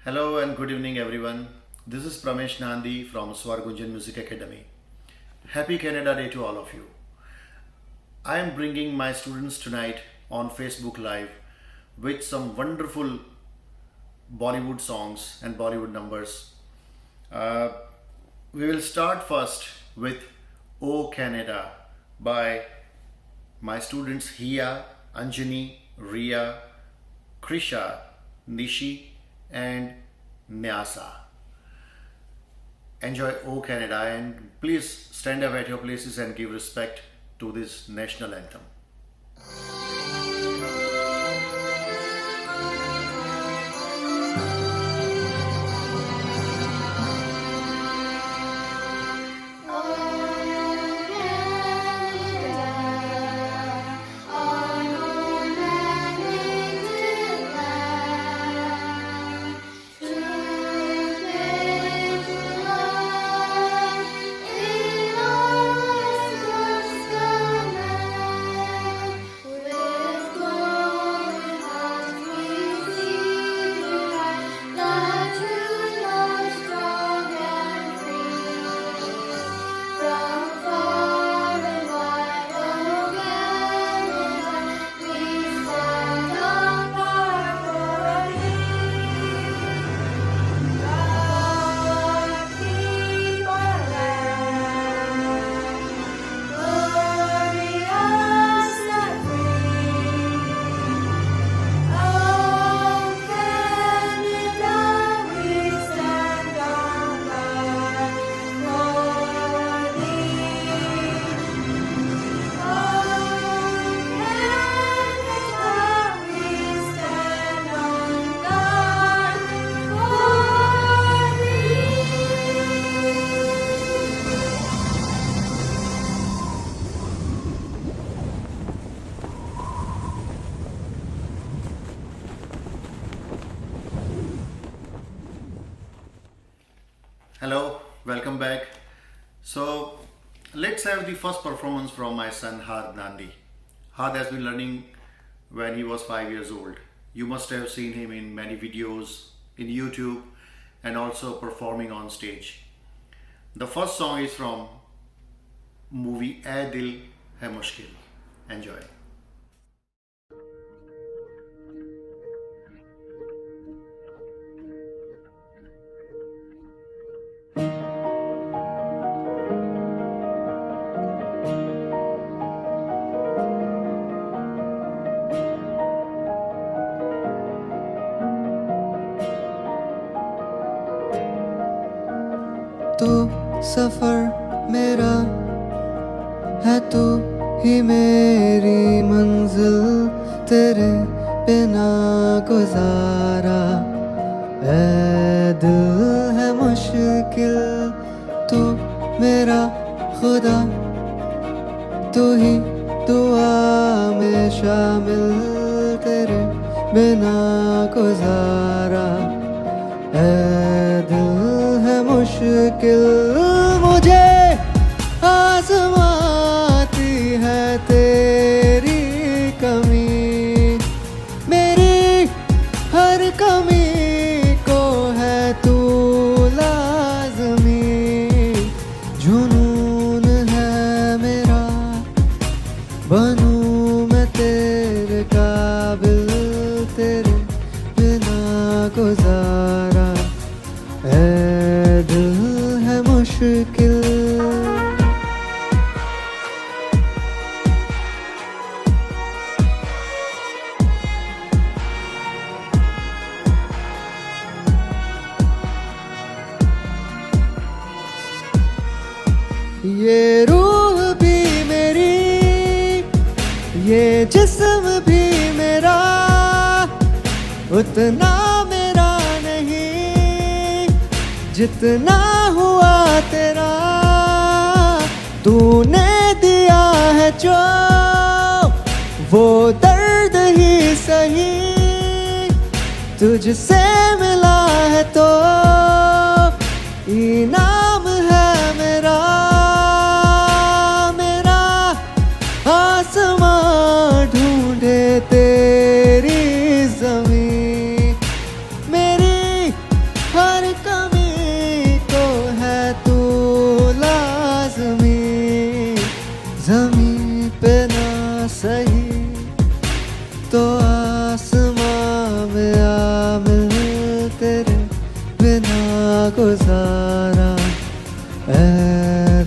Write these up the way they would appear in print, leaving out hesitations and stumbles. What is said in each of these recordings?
Hello and good evening, everyone. This is Pramesh Nandi from Swargunjan Music Academy. Happy Canada Day to all of you. I am bringing my students tonight on Facebook Live with some wonderful Bollywood songs and Bollywood numbers. Uh, we will start first with O Canada by my students Hia, Anjani, Ria, Krisha, Nishi, and Nyasa. Enjoy O Canada and please stand up at your places and give respect to this national anthem. Hello, welcome back. So let's have the first performance from my son Had Nandi. Had has been learning when he was 5 years old. You must have seen him in many videos in YouTube and also performing on stage. The first song is from movie Ae Dil Hai Mushkil. Enjoy. तू सफर मेरा है, तू ही मेरी मंजिल, तेरे बिना गुजारा ऐ दिल है मुश्किल। तू मेरा खुदा, तू ही दुआ में शामिल, तेरे बिना गुजारा ऐ दिल है मुश्किल। मुझे आजमाती है तेरी कमी, मेरी हर कमी को है तू लाज़मी। जुनून है मेरा, बनूं मैं तेरे काबिल, तेरे बिना गुजारा ऐ दिल है मुश्किल। ये रूह भी मेरी, ये जिस्म भी मेरा, उतना मेरा नहीं जितना हुआ तेरा। तूने दिया है जो वो दर्द ही सही, तुझसे मिला है तो इनाम है मेरा। मेरा आसमां ढूंढे तेरी ज़मीं, मेरी गुजारा ऐ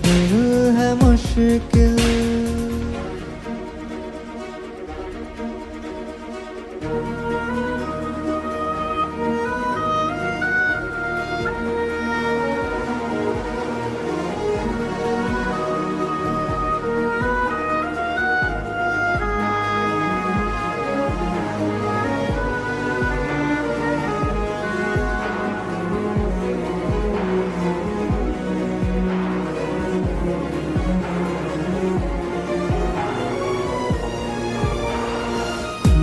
दिल है मुश्किल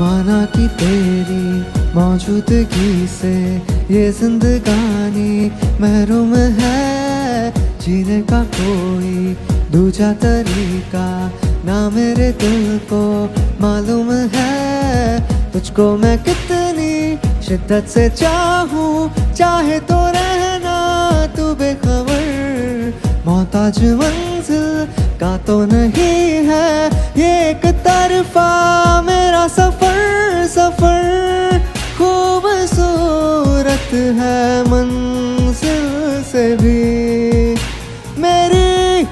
माना कि तेरी मौजूदगी से ये जिंदगानी महरूम है जीने का कोई दूजा तरीका ना मेरे दिल को मालूम है तुझको मैं कितनी शिद्दत से चाहूँ चाहे तो रहना तू बेखबर मोहताज मंजिल का तो नहीं है ये एक तरफा मेरा सफर सफर खूबसूरत है मंजिल से भी मेरी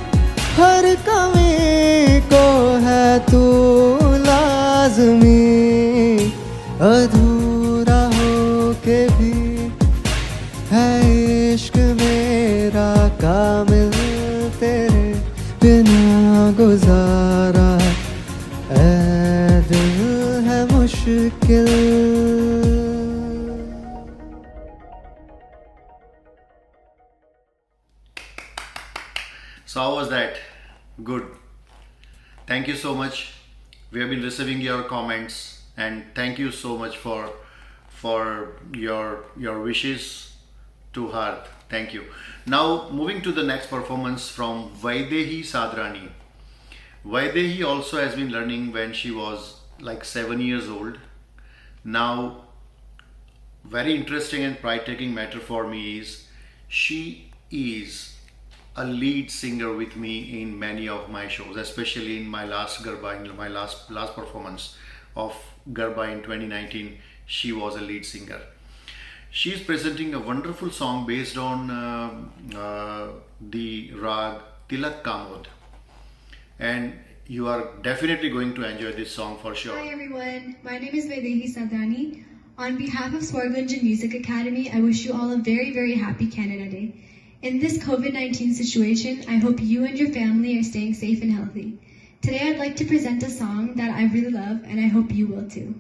हर कमी को है तू लाज़मी अधूरा हो के भी है इश्क मेरा कामिल तेरे बिना गुजारा ऐ दिल है मुश्किल So how was that? Good. Thank you so much. We have been receiving your comments and thank you so much for your wishes to her. Thank you. Now moving to the next performance from Vaidehi Sadrani. Vaidehi also has been learning when she was like 7 years old. Now very interesting and pride-taking matter for me is she is a lead singer with me in many of my shows, especially in my last Garba, in my last performance of Garba in 2019. She was a lead singer. She is presenting a wonderful song based on the rag Tilak Kamod, and you are definitely going to enjoy this song for sure. Hi everyone, my name is Vaidehi Sadrani. On behalf of Swargunjan Music Academy, I wish you all a very, very happy Canada Day. In this COVID-19 situation, I hope you and your family are staying safe and healthy. Today I'd like to present a song that I really love and I hope you will too.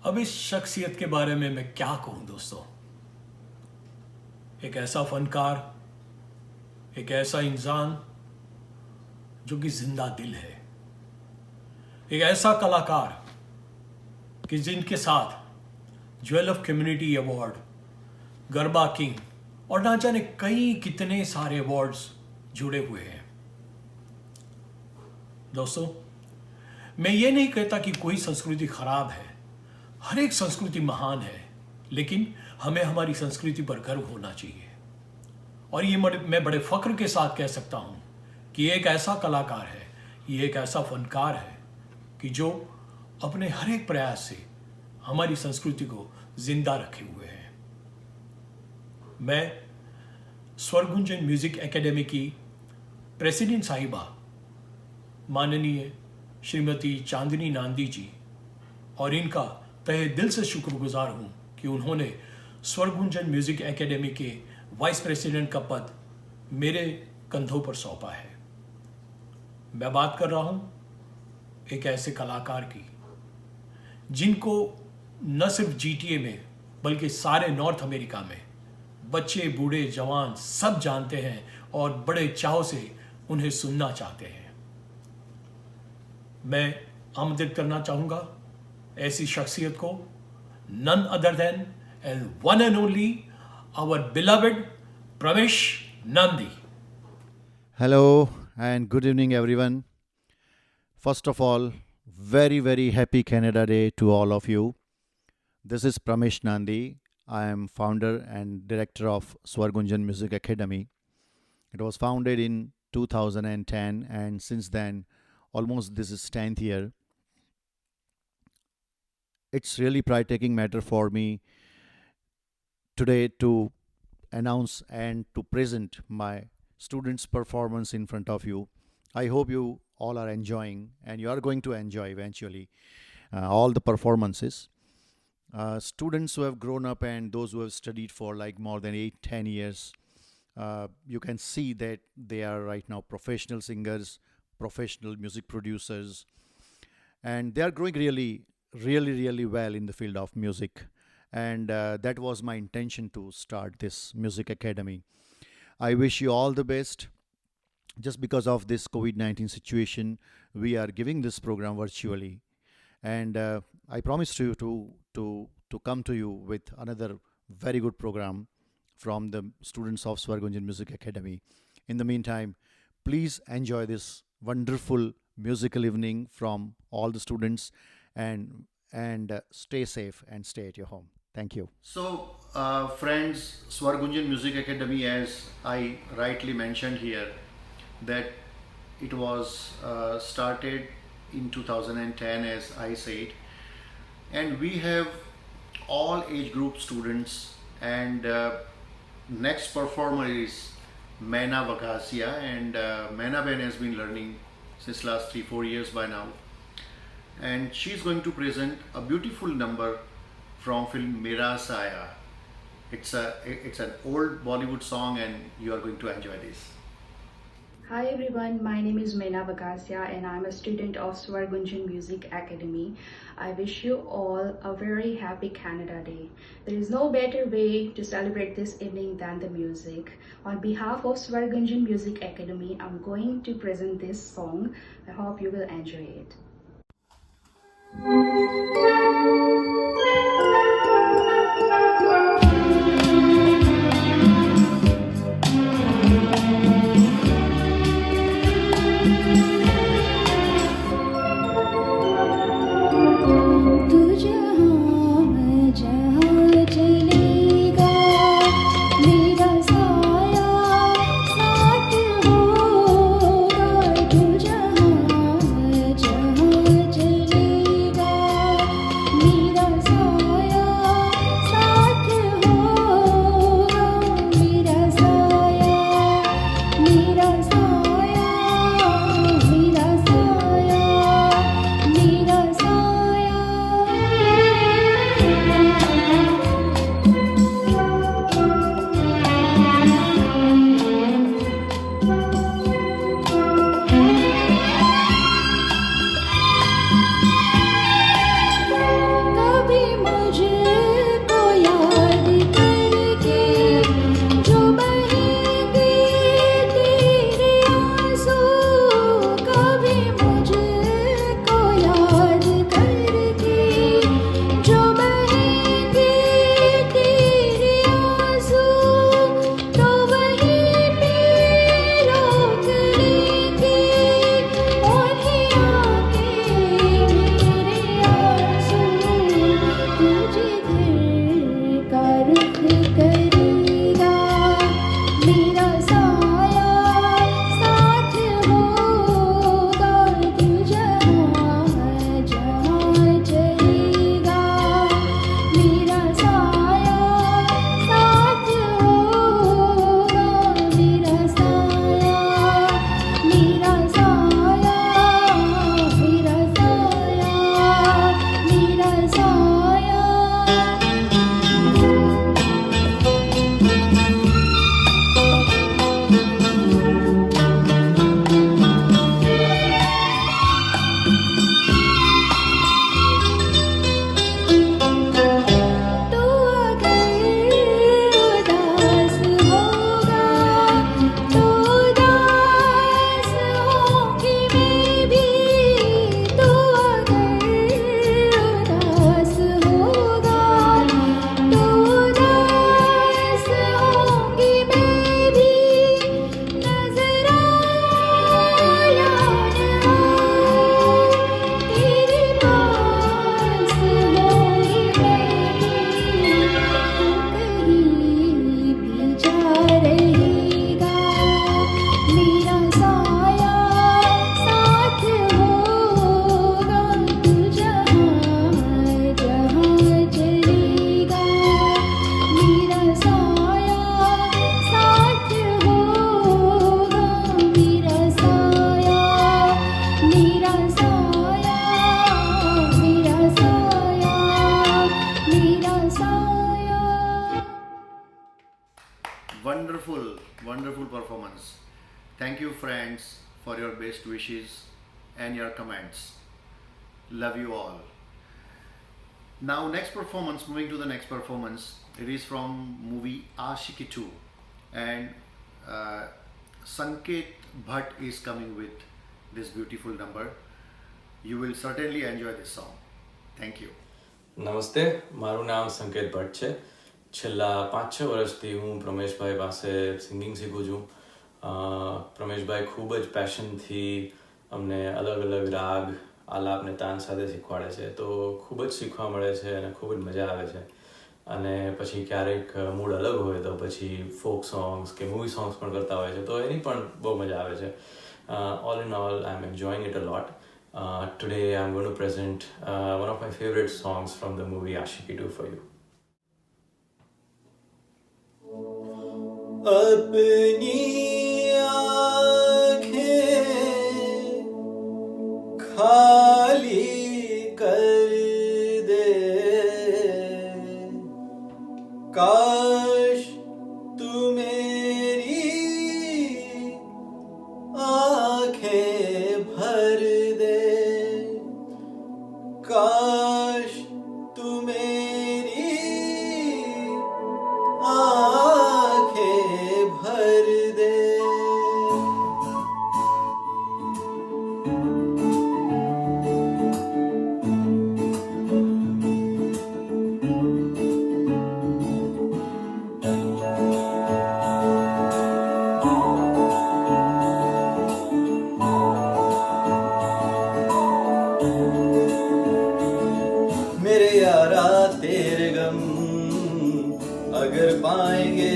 अब इस शख्सियत के बारे में मैं क्या कहूं दोस्तों। एक ऐसा फनकार, एक ऐसा इंसान जो कि जिंदा दिल है, एक ऐसा कलाकार कि जिनके साथ jewel of community award, garba king और ना जाने कई कितने सारे अवार्ड्स जुड़े हुए हैं। दोस्तों, मैं ये नहीं कहता कि कोई संस्कृति खराब है, हर एक संस्कृति महान है, लेकिन हमें हमारी संस्कृति पर गर्व होना चाहिए। और ये मैं बड़े फख्र के साथ कह सकता हूं कि एक ऐसा कलाकार है, ये एक ऐसा फनकार है कि जो अपने हर एक प्रयास से हमारी संस्कृति को जिंदा रखे हुए हैं। मैं स्वरगुंजन म्यूजिक एकेडमी की प्रेसिडेंट साहिबा माननीय श्रीमती चांदनी नांदी जी और इनका तहे दिल से शुक्रगुजार हूं कि उन्होंने स्वरगुंजन म्यूजिक एकेडमी के वाइस प्रेसिडेंट का पद मेरे कंधों पर सौंपा है। मैं बात कर रहा हूं एक ऐसे कलाकार की जिनको न सिर्फ जीटीए में बल्कि सारे नॉर्थ अमेरिका में बच्चे, बूढ़े, जवान सब जानते हैं और बड़े चाव से उन्हें सुनना चाहते हैं। मैं आमंत्रित करना चाहूंगा ऐसी शख्सियत को, none other than and one and only our beloved Pramesh Nandi. Hello and good evening, everyone. First of all, very, very happy Canada Day to all of you. This is Pramesh Nandi. I am founder and director of Swargunjan Music Academy. It was founded in 2010, and since then, almost this is 10th year. It's really pride-taking matter for me today to announce and to present my students' performance in front of you. I hope you all are enjoying, and you are going to enjoy eventually all the performances. Students who have grown up and those who have studied for like more than 8-10 years, you can see that they are right now professional singers, professional music producers, and they are growing really well in the field of music. And that was my intention to start this music academy. I wish you all the best. Just because of this COVID-19 situation, we are giving this program virtually, and I promise you to come to you with another very good program from the students of Swargunjan Music Academy. In the meantime, please enjoy this wonderful musical evening from all the students, and stay safe and stay at your home. Thank you. So, friends, Swargunjan Music Academy, as I rightly mentioned here, that it was started in 2010, as I said, and we have all age group students. And next performer is Maina Vakasia, and Maina Ben has been learning since last 3-4 years by now, and she's going to present a beautiful number from film Mera Saya. It's an old Bollywood song, and you are going to enjoy this. Hi everyone, my name is Maina Vakasia and I'm a student of Swar Gunjan Music Academy. I wish you all a very happy Canada Day. There is no better way to celebrate this evening than the music. On behalf of Swar Gunjan Music Academy, I'm going to present this song. I hope you will enjoy it. Wonderful performance. Thank you, friends, for your best wishes and your comments. Love you all. Now, moving to the next performance, it is from movie Ashiki 2, and Sanket Bhatt is coming with this beautiful number. You will certainly enjoy this song. Thank you. નમસ્તે, મારું નામ સંકેત ભટ્ટ છે. છેલ્લા 5-6 વર્ષથી હું પ્રમેશભાઈ પાસે singing શીખું છું. પ્રમેશભાઈ ખૂબ જ પેશનથી અમને અલગ અલગ રાગ, આલાપ ને તાન સાથે શીખવાડે છે, તો ખૂબ જ શીખવા મળે છે અને ખૂબ જ મજા આવે છે. અને પછી ક્યારેક મૂડ અલગ હોય તો પછી ફોક સોંગ્સ કે મૂવી સોંગ્સ પણ કરતા હોય છે, તો એની પણ બહુ મજા આવે છે. All in all, I'm enjoying it a lot. Today I'm going to present one of my favorite songs from the movie Ashiki 2 for you. अपनी आँखें खाली कर दे, काश तू मेरी आँखें भर दे, काश तू मेरी आँखें भर दे। मेरे यारा तेरे गम अगर पाएंगे,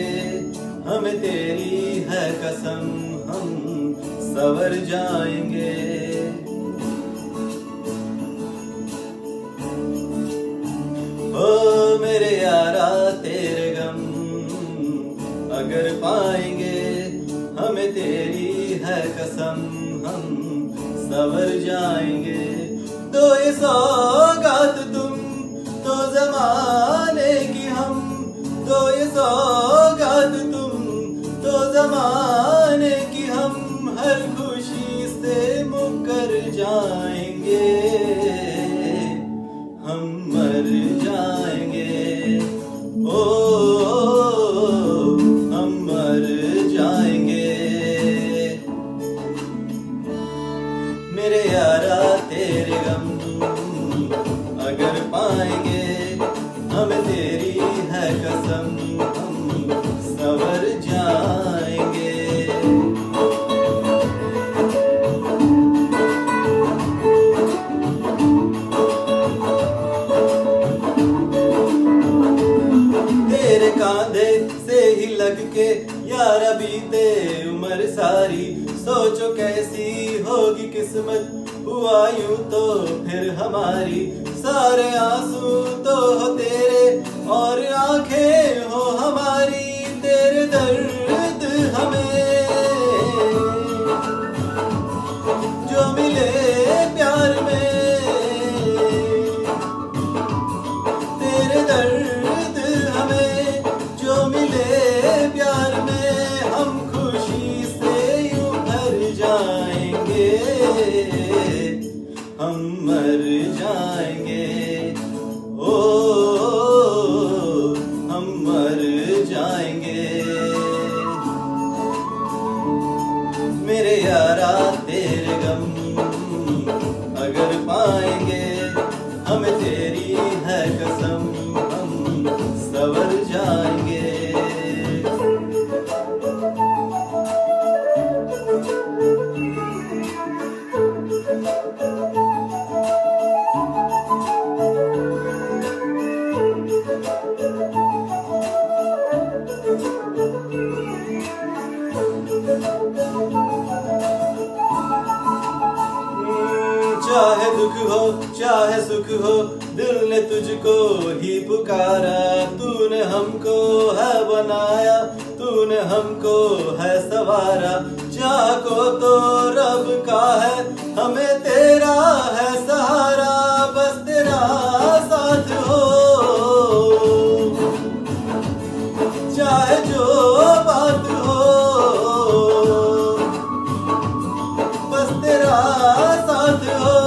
हमें तेरी है कसम, हम सवर जाएंगे। ओ मेरे यारा तेरे गम अगर पाएंगे, हमें तेरी है कसम, हम सवर जाएंगे। तो ये सौगात तुम तो जमाने की हम, तो ये सौगात तुम तो जमाने की हम, हर खुशी से मुकर जाएंगे, हम मर जाएंगे। ओ हम मर जाएंगे। मेरे यारा तेरे गम अगर पाएंगे, हमें तेरी है कसम, हम सवर जाएंगे। तेरे कांधे से ही लग के यारा बीते उम्र सारी, सोचो कैसी होगी किस्मत, हुआ यूं तो फिर हमारी। सारे आंसू तो हो तेरे और आंखें हो हमारी, तेरे दर्द हमें जो मिले प्यार में, तेरे दर्द हमें जो मिले प्यार में, हम खुशी से यूं भर जाएंगे, हम मर जाएंगे। ओ हम मर जाएंगे। मेरे यारा तेरे गम अगर पाएंगे, हमें तेरी है कसम, हम सवर जाएंगे। चाहे दुख हो चाहे सुख हो, दिल ने तुझको ही पुकारा, तूने हमको है बनाया, तूने हमको है सवारा। चाह को तो रब का है, हमें तेरा है सहारा, बस तेरा साथ हो, चाहे जो बात हो, बस तेरा साथ हो,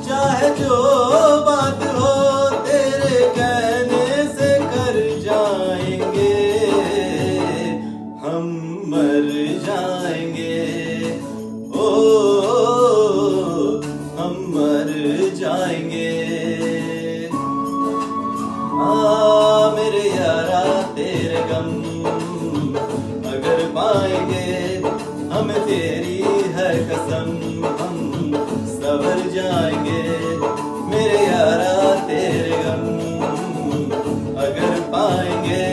चाहे जो बात हो, तेरे कहने से कर जाएंगे, हम मर जाएंगे। ओ हम मर जाएंगे। मेरे यारा तेरे गम अगर पाएंगे, हमें तेरी है कसम, हम सवर जाएंगे। मेरे यारा तेरे गम अगर पाएंगे,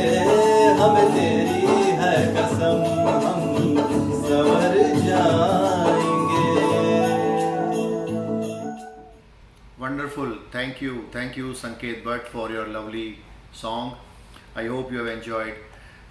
हमें तेरी है कसम, हम सवर जाएंगे। Wonderful. Thank you, Sanket Bhatt, for your lovely song. I hope you have enjoyed.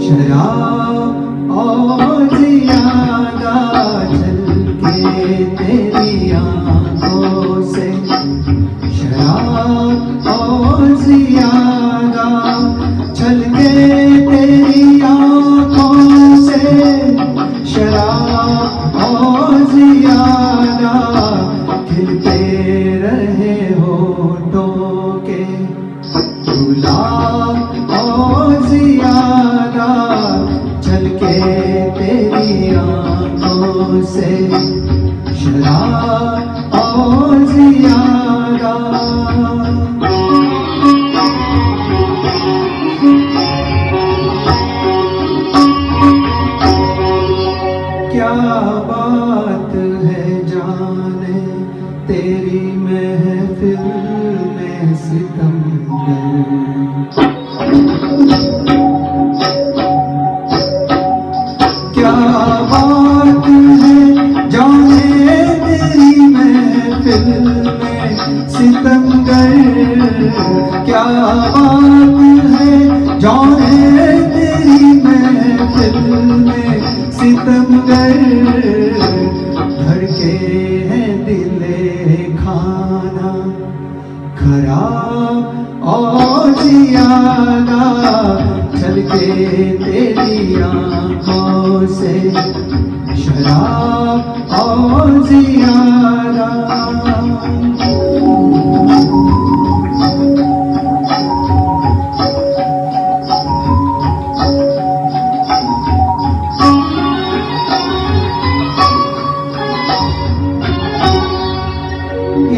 शराब और ज्यादा छलके तेरी आंखों से, शराब और ज्यादा छलके तेरी आंखों से, शराब और ज्यादा खिलते रहे होठों के, गुलाब और ज्यादा छलके तेरी आंखों से, शराब और ज्यादा। क्या बात है जाने तेरी महफिल में सितमगर, क्या बात है जाने तेरी महफिल में सितमगर, क्या बात है जाने तेरी महफिल में सितमगर, धड़के हैं दिले खाना खराब और ज्यादा छलके तेरी आंखों से, शराब और ज्यादा।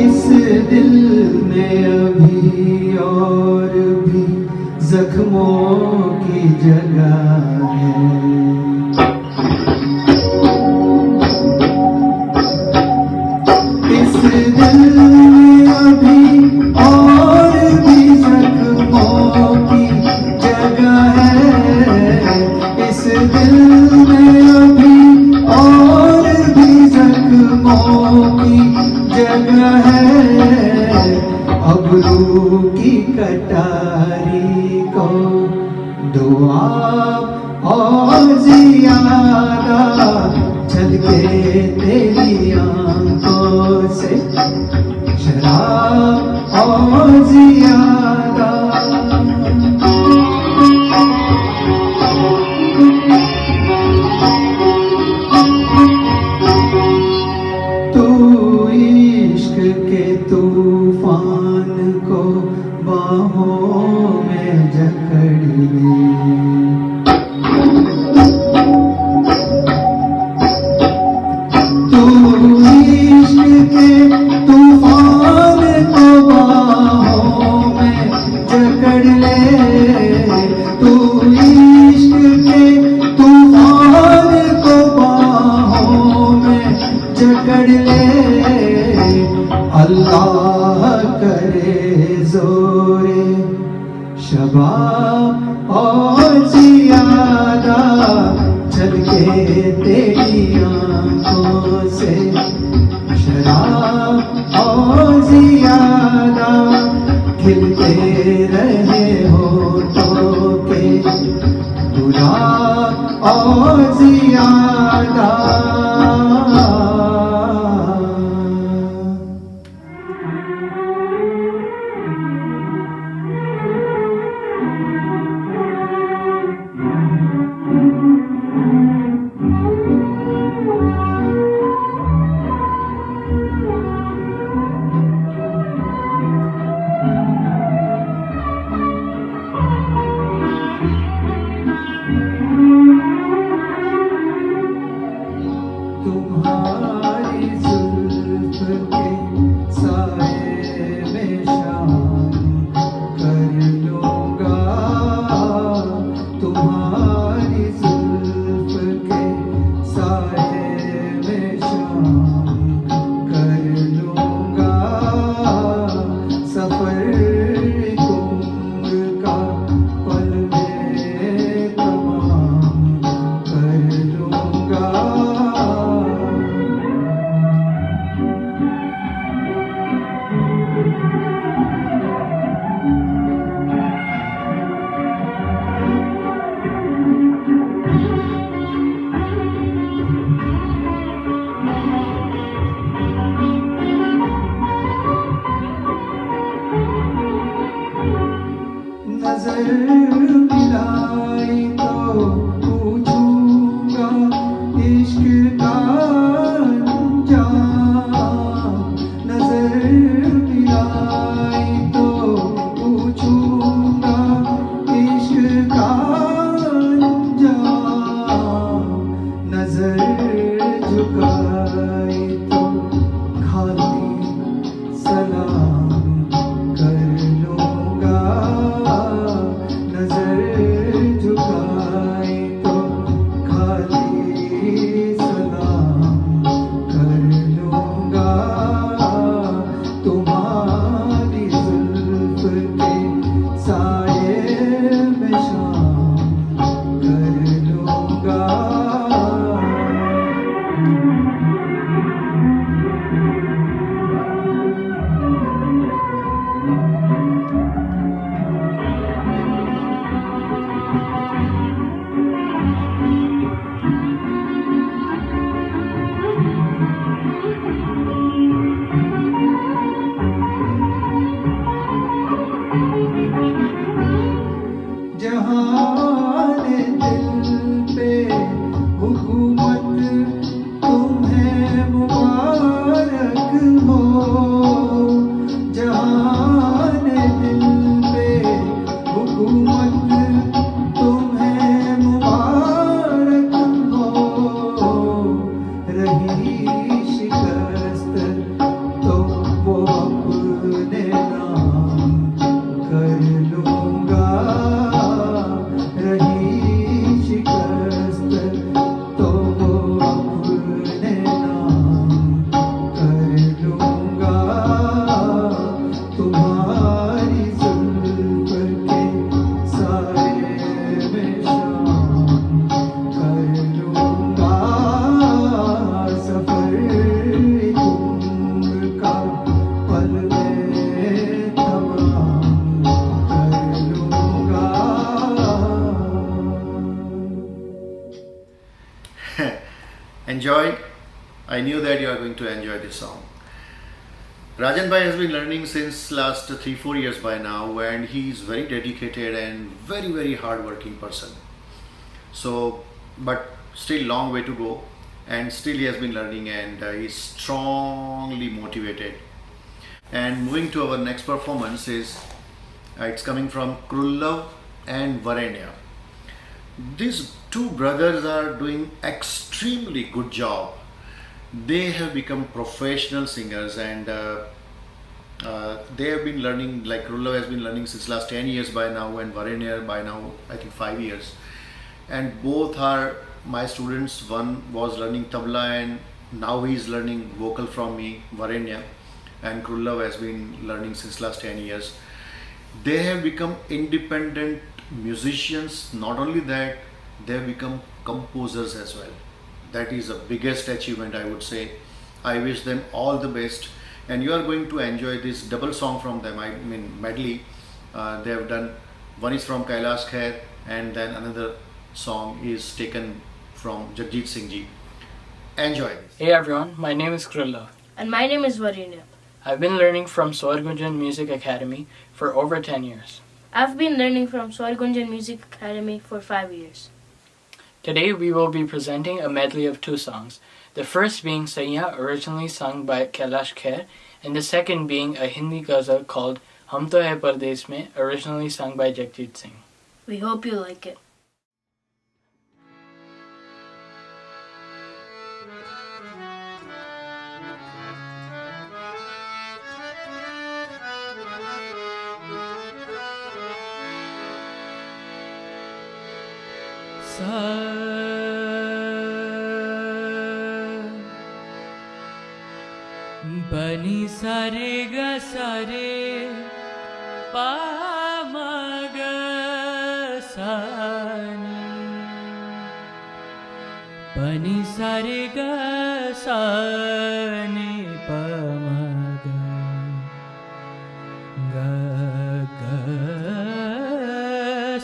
इस दिल में अभी और भी जख्मों की जगह है, इस दिल में अभी और भी जख्मों की जगह है, इस दिल में अभी और भी जख्मों की जगह है, अबरू की कटारी को दुआ और ज्यादा छलके तेरी आंखों से, शराब और ज्यादा। तू इश्क के तूफान को बाहों में जकड़ ले, तू इश्क के तूफान को बाहों में जकड़ ले, तू इश्क के तूफान को बाहों में जकड़ ले, अल्लाह करे जोरे शबाब और ज्यादा छलके तेरी आंखों से, शराब और ज्यादा खिलते रहे होठों के, गुलाब और ज्यादा। दिल पे हुकूमत तुम्हें मुबारक हो, जहान दिल पे हुकूमत तुम्हें मुबारक हो। रही शिकस्त तो वो अपने नाम कर लूंगा, रही शिकस्त तो वो अपने नाम कर लूंगा। तुम्हारी जुल्फ के साए में शाम कर लूंगा। सफर एक उम्र का पल में तमाम कर लूंगा। Enjoyed? I knew that you are going to enjoy this song. Rajan Bhai has been learning since last 3-4 years by now, and he is very dedicated and very hard working person. So, but still long way to go, and still he has been learning, and he is strongly motivated. And moving to our next performance is it's coming from Krullav and Varenya. These two brothers are doing extremely good job. They have become professional singers, and they have been learning, like Krullav has been learning since last 10 years by now, and Varenya by now I think 5 years. And both are my students. One was learning tabla, and now he is learning vocal from me, Varenya, and Krullav has been learning since last 10 years. They have become independent musicians. Not only that, they have become composers as well. That is the biggest achievement, I would say. I wish them all the best, and you are going to enjoy this double song from them, I mean medley. They have done, one is from Kailash Khair, and then another song is taken from Jagjit Singh ji. Enjoy this. Hey everyone, my name is Krullav. And my name is Varenya. I've been learning from Swar Gunjan Music Academy for over 10 years. I've been learning from Swar Gunjan Music Academy for 5 years. Today we will be presenting a medley of two songs. The first being Saiya, originally sung by Kailash Khair, and the second being a Hindi ghazal called Hum To Hai Pardesh Mein, originally sung by Jagjit Singh. We hope you like it. बनी सारे ग सारे पा म ग सानी, बनी सारे ग सानी प म ग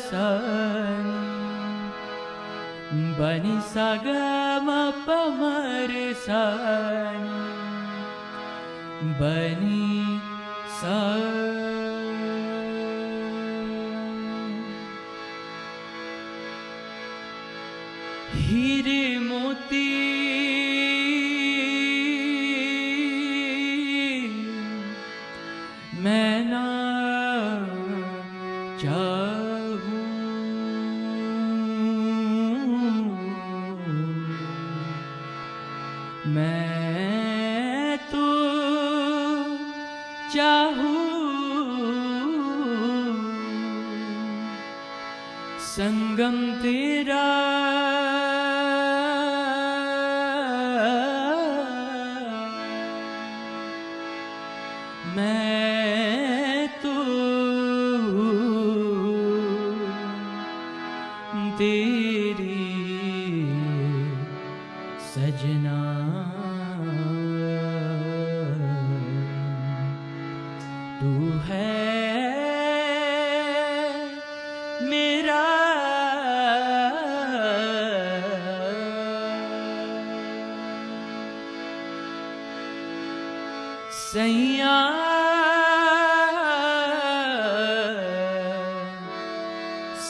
सानी, बनी सा ग म प म रे सानी, बनी सा हीरे मोती मैं ना चाहूं, मैं तो चाहूं संगम तेरा, मैं तो तेरी सजना, तू है मेरा सैया,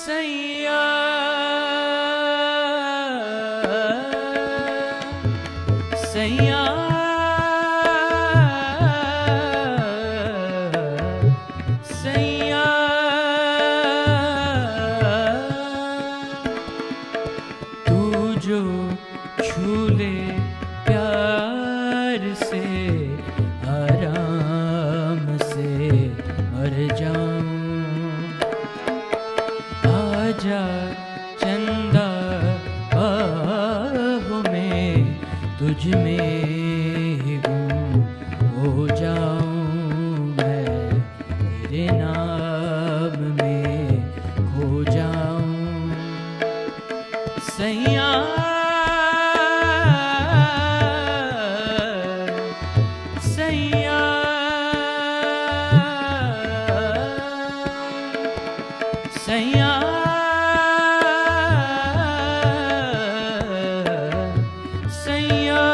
सैया। सैया सैया तू जो छू ले प्यार से आराम से मर जाऊं आजा चंदा बाहों में तुझ में ही गुम हो जाऊं मैं तेरे नाम में खो जाऊं सैया सैया सैया सैया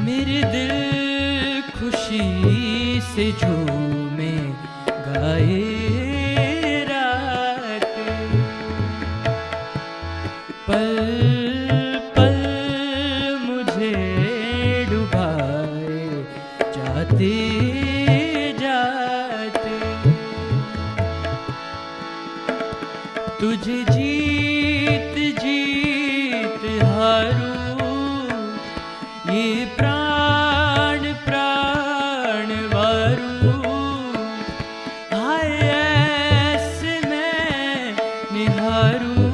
मेरे दिल खुशी से झूमे गाए रात पल पल मुझे डुबाए जाते जाते तुझे जीत जीत हारूं ये प्राण प्राण वारू हाय ऐसे मैं निहारूं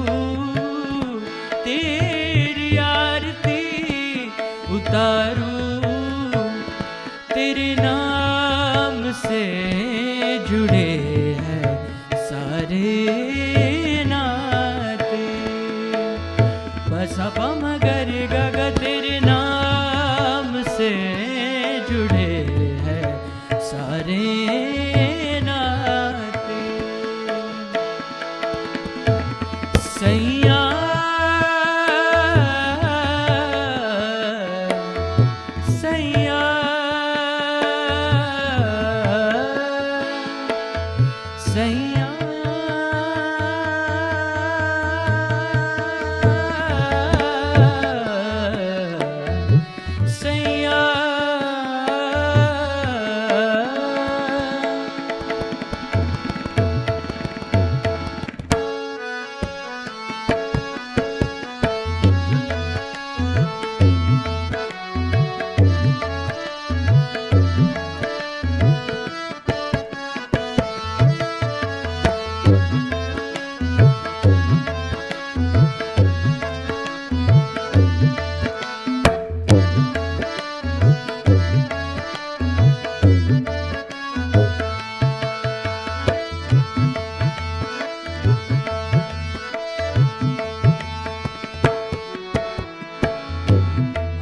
तेरी आरती उतारूं तेरे नाम से जुड़े हैं सारे नाते बस पा मगर गगा तेरे नाम से जुड़े हैं सारे नाते सैया सैया सैया सैया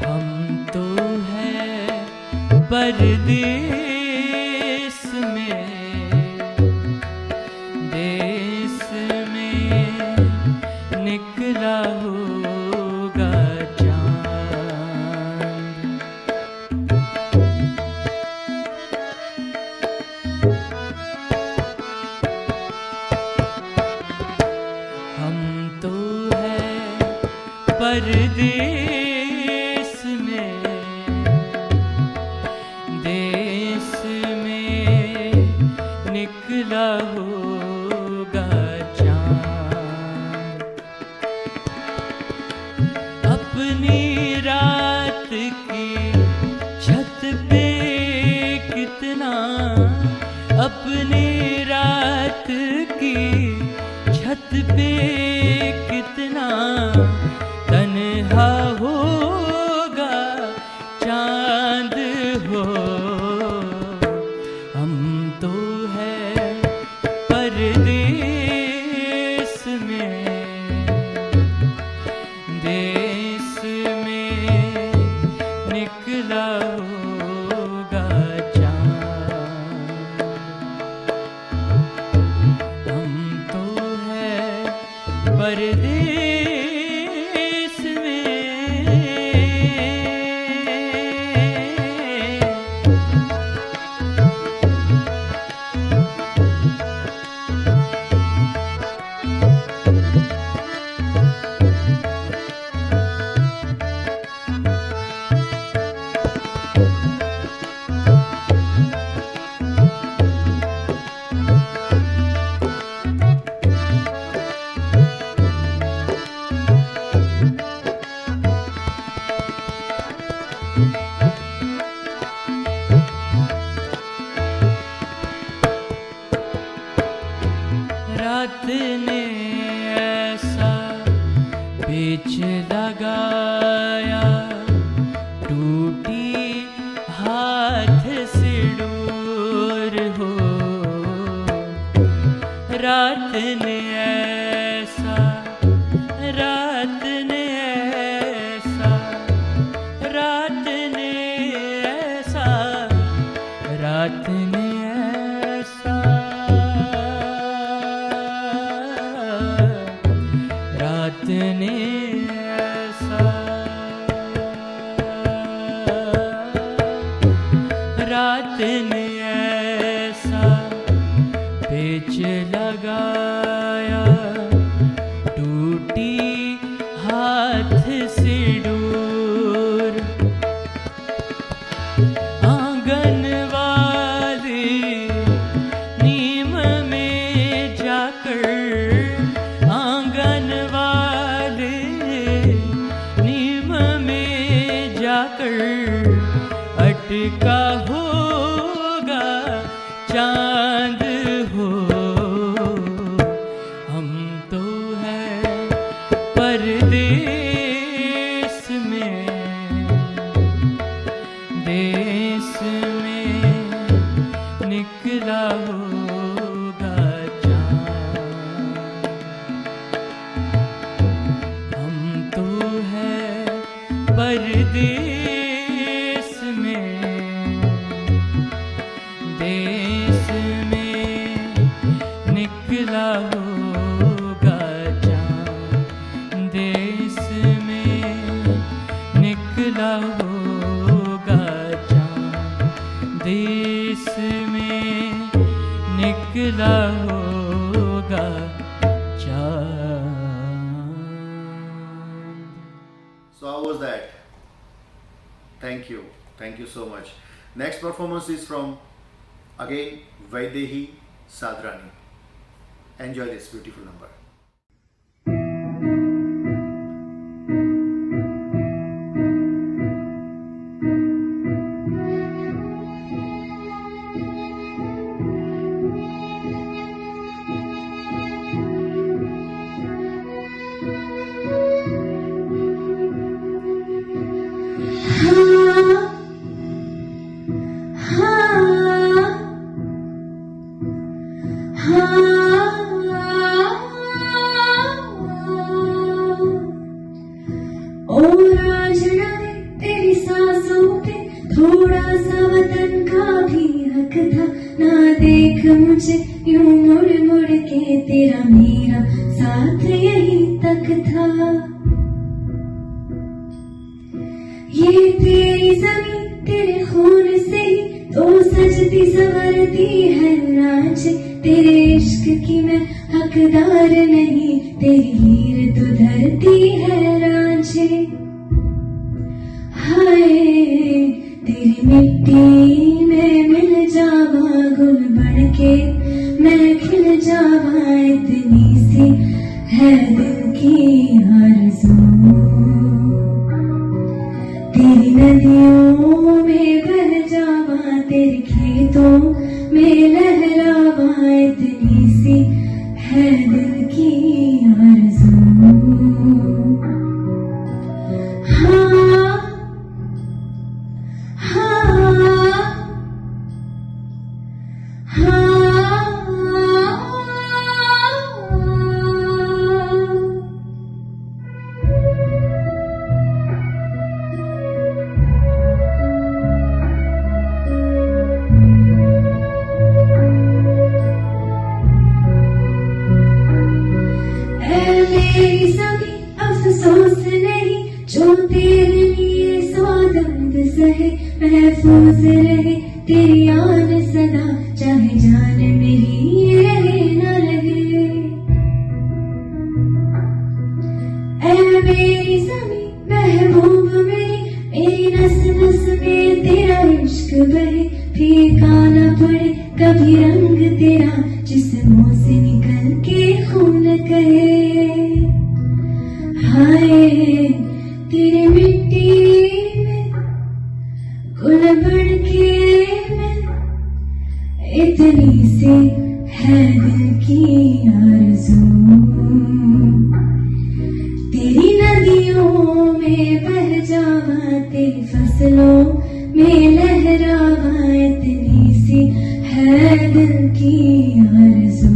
हम तो हैं परदेस में देश में निकला होगा चांद हम तो हैं परदेस में देश में निकला होगा चांद अपनी रात की छत पे कितना अपनी रात की छत पे कितना तन्हा होगा चांद हो हम तो हैं परदेस में देश में परदेस में रात ने ऐसा बीच लगाया, टूटी हाथ से दूर हो। रात ने ऐसा, रात ने ऐसा, रात ने ऐसा, रात ने ऐसा, रात ने ऐसा, रात ने ऐसा पेच लगाया, टूटी हाथ से दूर। आंगन वाली नीम में जाकर, आंगन वाले नीम में जाकर अटका होगा चांद हो। हम तो हैं परदेस में, देश में निकला होगा चांद। हम तो हैं परदेस में, देश में निकला होगा चांद। देश में निकला होगा चांद। देश में निकला होगा चांद। So how was that? Thank you so much. Next performance is from again Vaidehi Sadrani. Enjoy this beautiful number. तेरी सांसों पे थोड़ा सा वतन का भी हक था। ना देख मुझे यूं मुड़ मुड़ के, तेरा मेरा साथ यहीं तक था। ये तेरी जमीन तेरे खून से ही तो सजती संवरती है राज। तेरे इश्क की मैं हकदार नहीं, तेरी हीर तो धरती है रांझे। हाय तेरी मिट्टी में मिल जावा गुल बन के, मैं खिल जावा इतनी सी है दिल की आरज़ू। तेरी नदियों में बह जावा, तेरे खेतों में लहरावा इतनी सी है दिल की आरज़ू। हाँ तेरे लिए स्वागत सहे महफूज रहे तेरी आन सदा चाहे जान मेरी रहे न रहे ऐ मेरी ज़मीं महबूब मेरी नस नस में तेरा इश्क बहे फीका न पड़े कभी रंग तेरा जिस्मों से निकल के खून कहे हाय तेरी मिट्टी में गुल बढ़ के मैं इतनी सी है दिल की आरज़ू तेरी नदियों में बह जावा तेरी फसलों में लहरावा इतनी सी है दिल की आरज़ू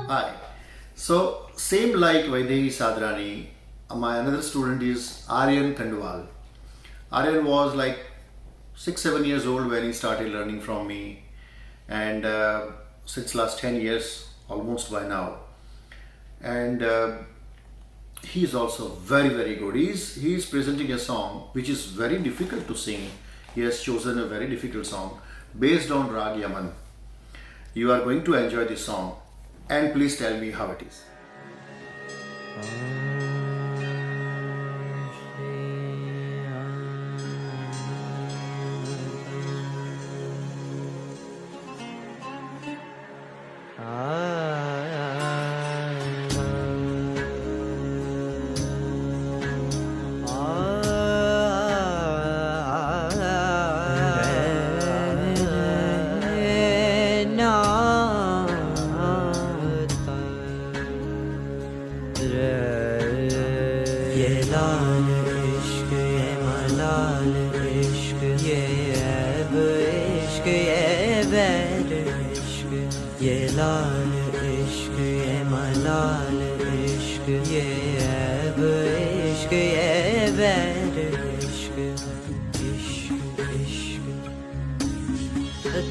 Hi. So, same like Vaidehi Sadrani, my another student is Aryan Kandwal. Aryan was like 6-7 years old when he started learning from me, and since last 10 years, almost by now. And he's also very good. He's presenting a song which is very difficult to sing. He has chosen a very difficult song based on Rag Yaman. You are going to enjoy this song, and please tell me how it is.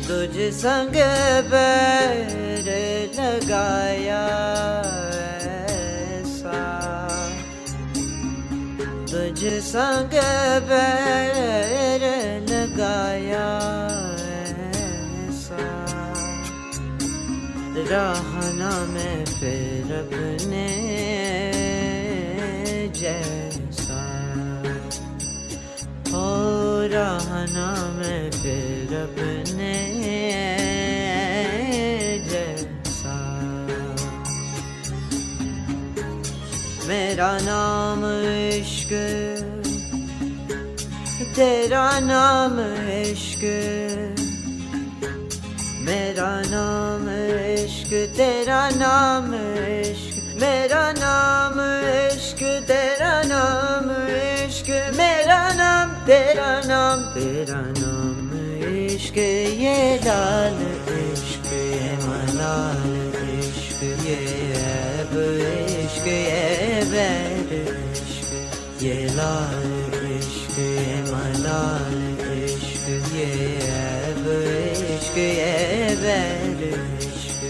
तुझ संग बैर लगाया ऐसा तुझ संग बैर लगाया ऐसा रहना मैं फिर अपने जैसा हो रहना मैं फिर अपने जैसा मेरा नाम इश्क तेरा नाम इश्क मेरा नाम इश्क तेरा नाम इश्क मेरा नाम इश्क तेरा नाम इश्क मेरा नाम तेरा नाम इश्क ये लाल इश्क ये मलाल इश्क ये ऐब इश्क ये बैर इश्क ये लाल इश्क ये मलाल इश्क ये ऐब इश्क ये बैर इश्क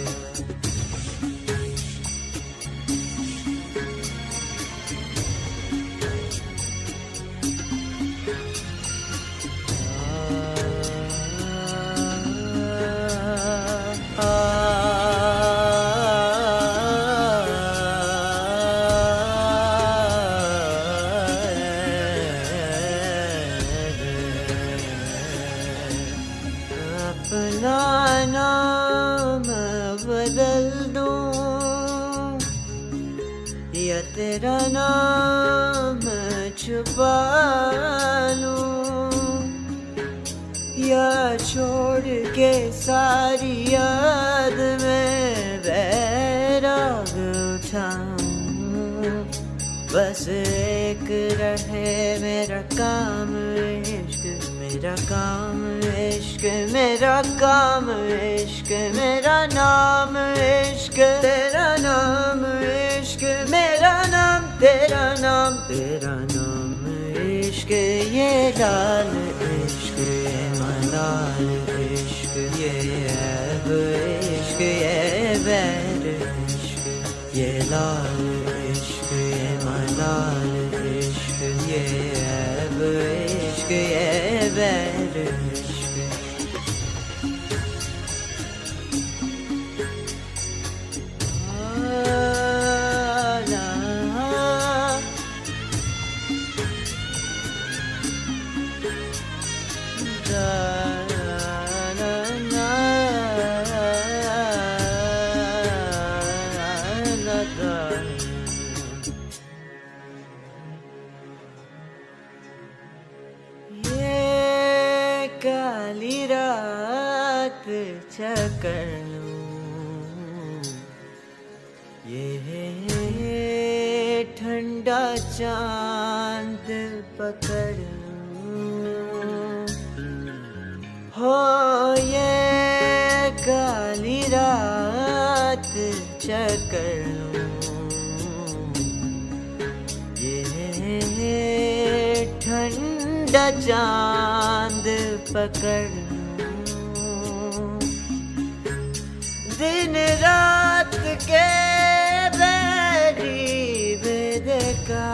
अपना नाम बदल दूं या तेरा नाम छुपा लूं या छोड़ के सारी याद में बैराग उठाऊं बस एक रहे मेरा काम इश्क मेरा काम इश्क मेरा काम इश्क मेरा नाम इश्क तेरा नाम इश्क मेरा नाम तेरा नाम इश्क ये लाल इश्क ये मलाल इश्क ये ऐब इश्क ये बैर इश्क ये लाल इश्क ये मलाल इश्क ये ऐब इश्क ये बैर इश्क काली रात चकर लूं ये ठंडा चांद पकड़ लूं हो ये काली रात चकर लूं ये ठंडा चांद पकड़ लूं दिन रात के बैरी बेदका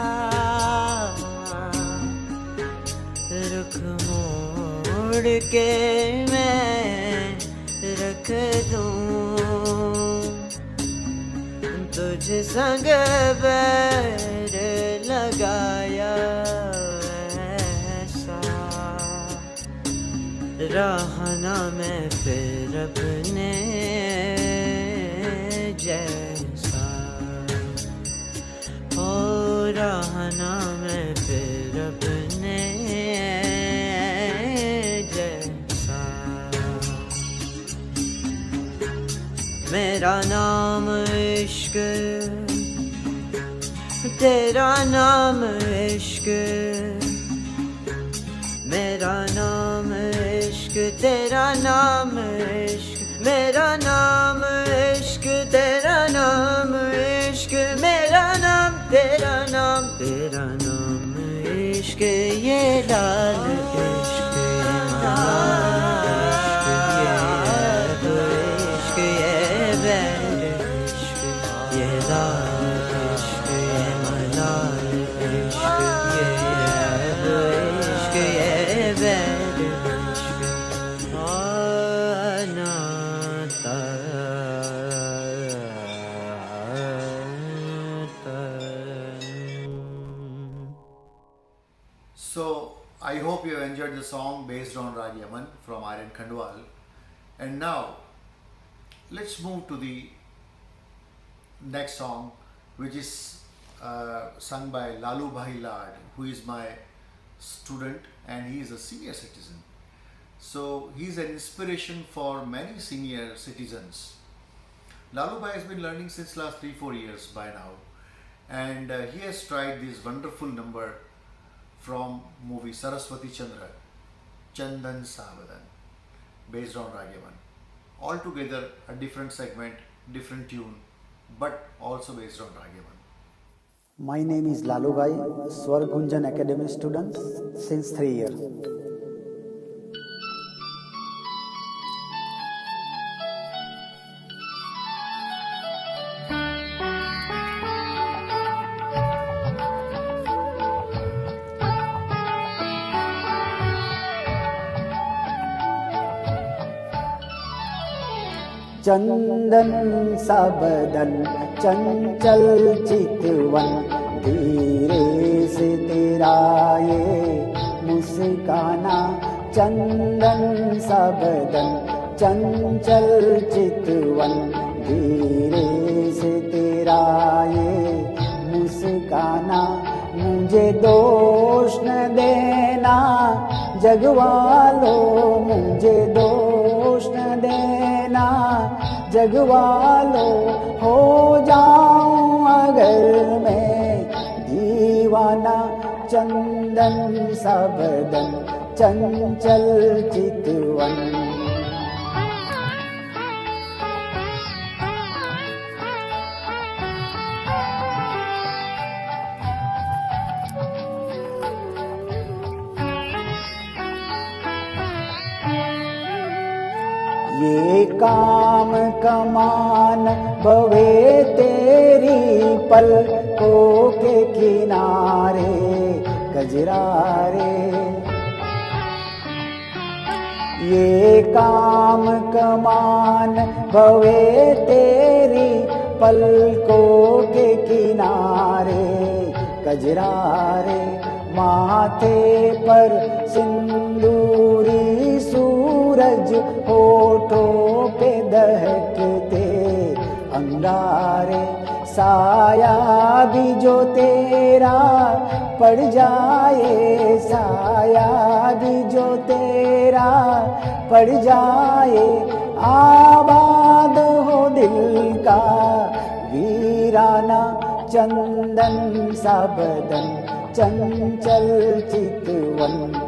रुख मोड़ के मैं रख दूं तुझ संग बैर लगाया रहना मैं फिर अपने जैसा हो रहना मैं फिर अपने जैसा मेरा नाम इश्क तेरा नाम इश्क मेरा नाम इश्क तेरा नाम इश्क मेरा नाम इश्क तेरा नाम इश्क मेरा नाम तेरा नाम इश्क ये लाल इश्क ये मलाल इश्क ये बैर इश्क ये लाल इश्क ये मलाल इश्क ये इश्क ये बैर इश्क So, I hope you enjoyed the song based on Rag Yaman from Aryan Khandwal. And now, let's move to the next song, which is sung by Lalu Bhai Lad, who is my student and he is a senior citizen. So, he is an inspiration for many senior citizens. Lalu Bhai has been learning since last 3-4 years by now, and he has tried this wonderful number from movie Saraswati Chandra, Chandan Savadan, based on Rag Yaman. Altogether a different segment, different tune, but also based on Rag Yaman. My name is Lalu Bhai, Swar Gunjan Academy student since 3 years. चंदन सा बदन चंचल चितवन धीरे से तेरा ये मुस्काना चंदन सा बदन चंचल चितवन धीरे से तेरा ये मुस्काना मुझे दोष न देना जगवालो मुझे दोष न देना जगवालो हो जाऊं अगर मैं दीवाना चंदन सा बदन चंचल चितवन। ये काम कमान भवे तेरी पलकों के किनारे गजरारे। ये काम कमान भवे तेरी पलकों के किनारे गजरारे। माथे पर सिंदूरी सूरज होठों पे दहकते अंगारे। साया भी जो तेरा पड़ जाए, साया भी जो तेरा पड़ जाए, आबाद हो दिल का वीराना चंदन सा बदन चंचल चितवन।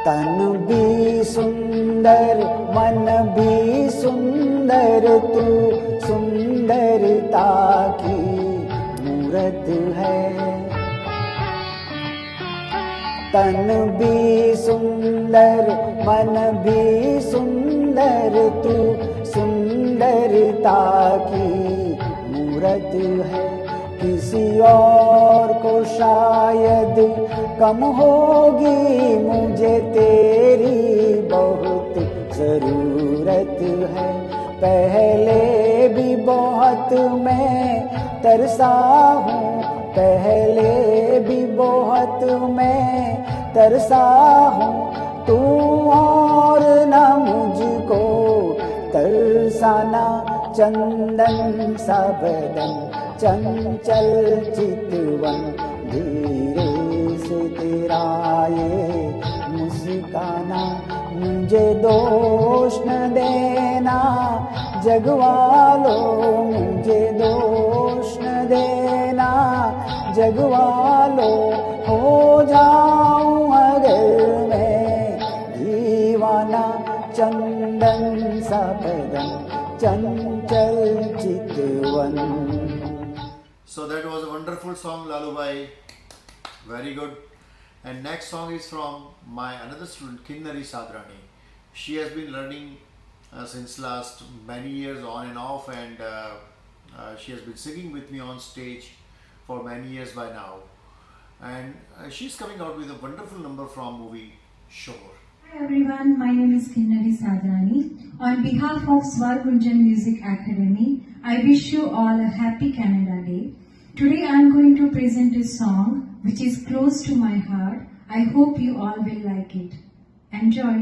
तन भी सुंदर मन भी सुंदर, तू सुंदरता की मूरत है। तन भी सुंदर मन भी सुंदर, तू सुंदरता की मूरत है। किसी और को शायद कम होगी, मुझे तेरी बहुत जरूरत है। पहले भी बहुत मैं तरसा हूँ, पहले भी बहुत मैं तरसा हूँ। तू और ना मुझको तरसाना, चंदन सा बदन चंचल चितवन। धीरे से तेरा ये मुस्काना, मुझे दोष न देना जगवालो, मुझे दोष न देना जगवालो। हो जाऊं अगर मैं दीवाना, चंदन सा बदन चंचल चितवन। So that was a wonderful song, Lalubai. Very good. And next song is from my another student, Kinnari Sadrani. She has been learning since last many years on and off, and she has been singing with me on stage for many years by now. And she's coming out with a wonderful number from movie Shore. Hi everyone, my name is Kinnari Sadrani. On behalf of Swargunjan Music Academy, I wish you all a happy Canada Day. Today I am going to present a song which is close to my heart. I hope you all will like it. Enjoy.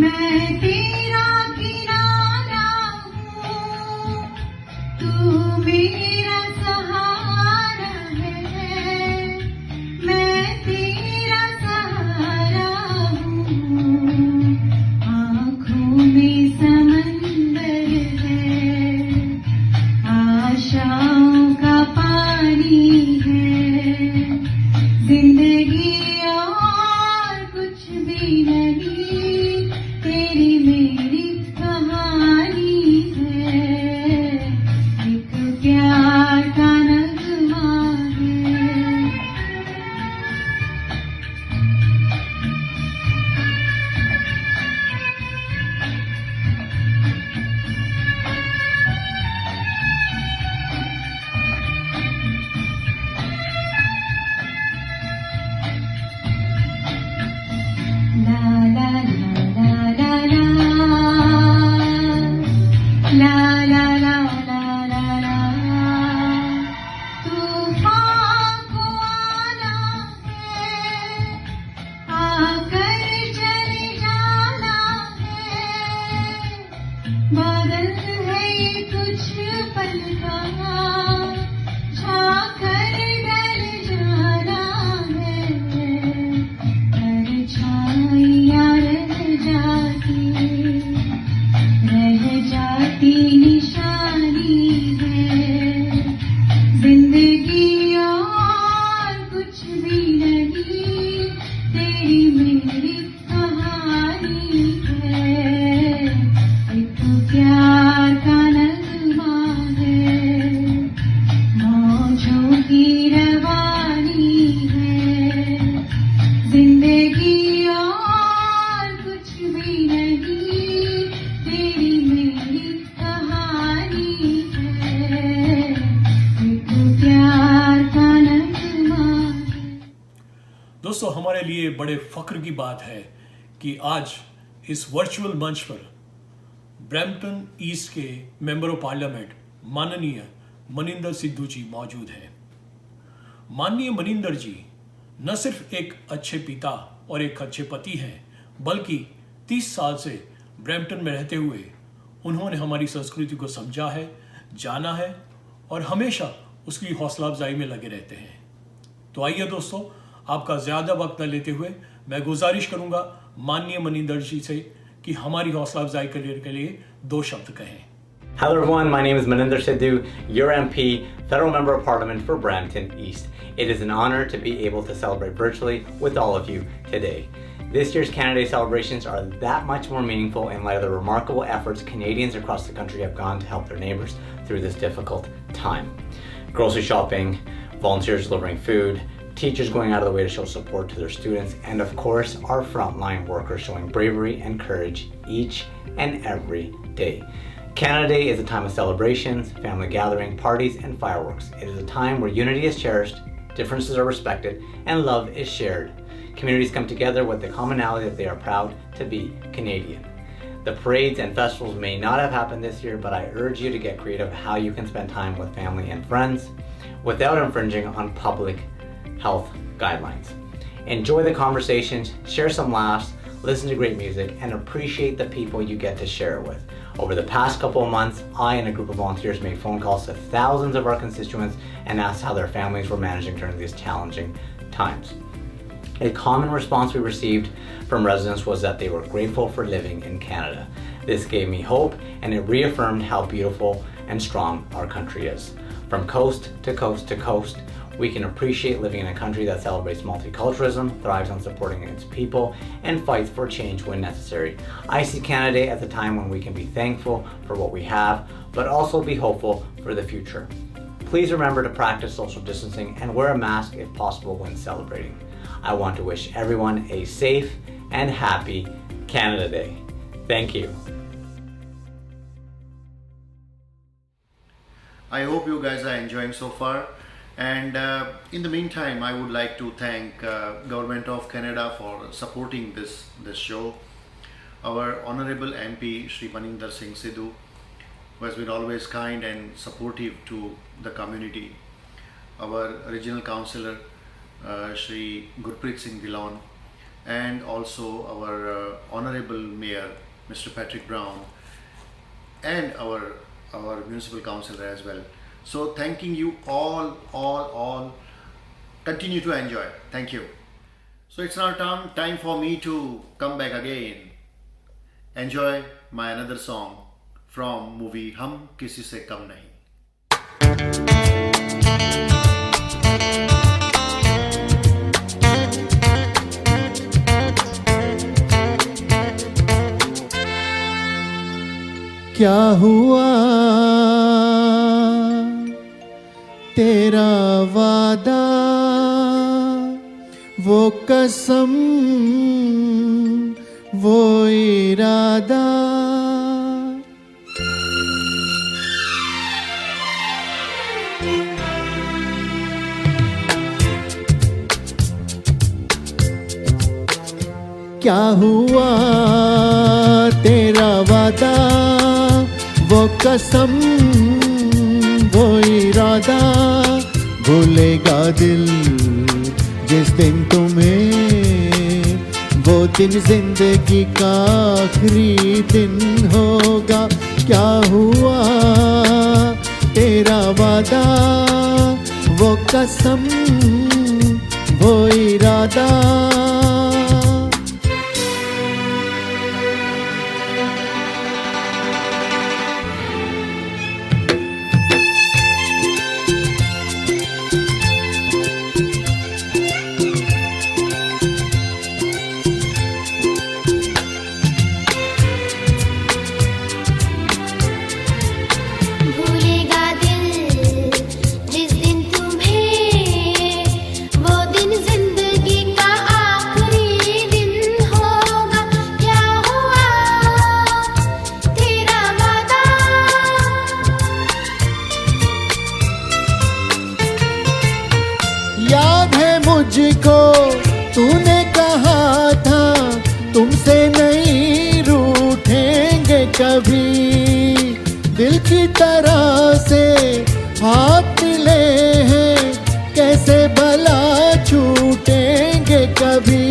मैं तेरा किनारा हूँ, तू मेरा सहारा है, मैं तेरा सहारा हूँ, आँखों में समंदर है, आशाओं का पानी है, जिंदगी और कुछ भी नहीं, तेरी मेरी कहानी है, एक प्यार का नगमा है। La la la la la la, la la la la la la, तूफान को आना है, आकर चले जाना है, बादल है ये कुछ पल का, झांकर डर जाना है, परछाइयाँ रह जाती निशानी है, जिंदगी और कुछ भी नहीं, तेरी मेरी कहानी है, एक प्यार का नगमा है, मौजों की रवानी है, जिंदगी और कुछ भी नहीं, तेरी मेरी कहानी है, एक प्यार का नगमा है। दोस्तों, हमारे लिए बड़े फख्र की बात है कि आज इस वर्चुअल मंच पर ब्रैम्पटन ईस्ट के मेंबर ऑफ पार्लियामेंट माननीय मनिंदर सिद्धू जी मौजूद हैं। माननीय मनिंदर जी न सिर्फ एक अच्छे पिता और एक अच्छे पति हैं, बल्कि 30 साल से ब्रैम्पटन में रहते हुए उन्होंने हमारी संस्कृति को समझा है, जाना है और हमेशा उसकी हौसला अफजाई में लगे रहते हैं। तो आइए दोस्तों, आपका ज़्यादा वक्त न लेते हुए मैं गुजारिश करूंगा माननीय मनिंदर जी से कि हमारी हौसला अफजाई करने के लिए 2 शब्द कहें। Hello everyone, my name is Maninder Sidhu, your MP, Federal Member of Parliament for Brampton East. It is an honor to be able to celebrate virtually with all of you today. This year's Canada Day celebrations are that much more meaningful in light of the remarkable efforts Canadians across the country have gone to help their neighbours through this difficult time. Grocery shopping, volunteers delivering food, teachers going out of the way to show support to their students, and of course our frontline workers showing bravery and courage each and every day. Canada Day is a time of celebrations, family gathering, parties, and fireworks. It is a time where unity is cherished, differences are respected, and love is shared. Communities come together with the commonality that they are proud to be Canadian. The parades and festivals may not have happened this year, but I urge you to get creative how you can spend time with family and friends without infringing on public health guidelines. Enjoy the conversations, share some laughs, listen to great music, and appreciate the people you get to share it with. Over the past couple of months, I and a group of volunteers made phone calls to thousands of our constituents and asked how their families were managing during these challenging times. A common response we received from residents was that they were grateful for living in Canada. This gave me hope, and it reaffirmed how beautiful and strong our country is. From coast to coast to coast, we can appreciate living in a country that celebrates multiculturalism, thrives on supporting its people, and fights for change when necessary. I see Canada Day as a time when we can be thankful for what we have, but also be hopeful for the future. Please remember to practice social distancing and wear a mask if possible when celebrating. I want to wish everyone a safe and happy Canada Day. Thank you. I hope you guys are enjoying so far. And in the meantime, I would like to thank Government of Canada for supporting this show. Our Honorable MP, Shri Maninder Singh Sidhu, who has been always kind and supportive to the community. Our Regional Councillor, Shri Gurpreet Singh Dillon, and also our Honorable Mayor, Mr. Patrick Brown, and our municipal councillor as well. So thanking you all. Continue to enjoy. Thank you. So it's now time for me to come back again. Enjoy my another song from movie Hum Kisi Se Kam Nahi. क्या हुआ तेरा वादा, वो कसम, वो इरादा, क्या हुआ तेरा वादा, वो कसम, वो इरादा, भूलेगा दिल जिस दिन तुम्हें, वो दिन जिंदगी का आखिरी दिन होगा। क्या हुआ तेरा वादा, वो कसम, वो इरादा। याद है मुझको तूने कहा था, तुमसे नहीं रूठेंगे कभी, दिल की तरह से हाथ मिले हैं, कैसे भला छूटेंगे कभी।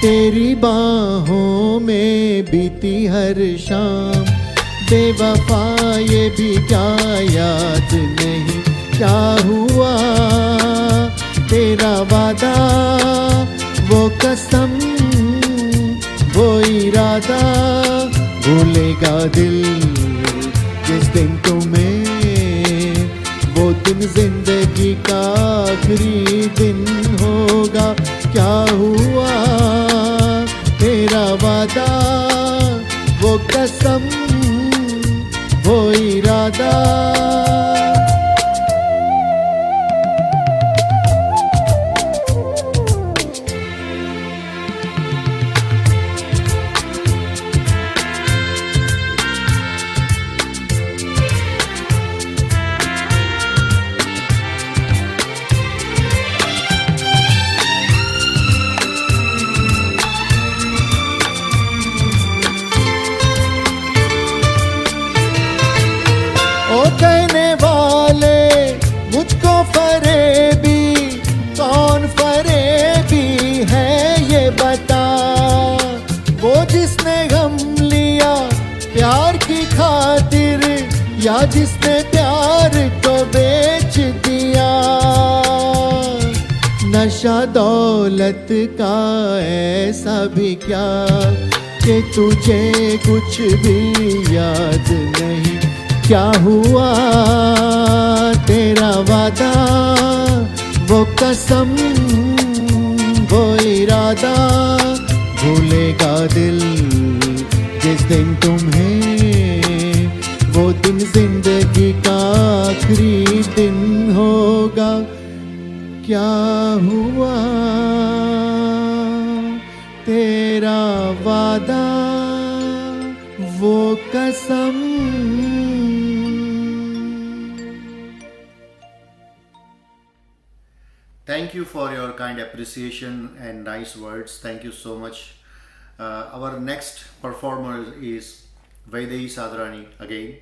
तेरी बाहों में बीती हर शाम, बेवफा ये भी क्या याद नहीं। क्या हुआ तेरा वादा, वो कसम, वो इरादा, भूलेगा दिल जिस दिन तुम्हें, वो दिन जिंदगी का आखिरी दिन होगा। क्या हुआ तेरा वादा, वो कसम, वो इरादा। ओ कहने वाले मुझको फरेबी, कौन फरेबी है ये बता, वो जिसने गम लिया प्यार की खातिर, या जिसने प्यार को बेच दिया। नशा दौलत का ऐसा भी क्या कि तुझे कुछ भी याद नहीं। क्या हुआ तेरा वादा, वो कसम, वो इरादा, भूलेगा दिल जिस दिन तुम्हें, वो दिन जिंदगी का आखिरी दिन होगा। क्या हुआ तेरा वादा, वो कसम। Thank you for your kind appreciation and nice words. Thank you so much. Our next performer is Vaidehi Sadrani again.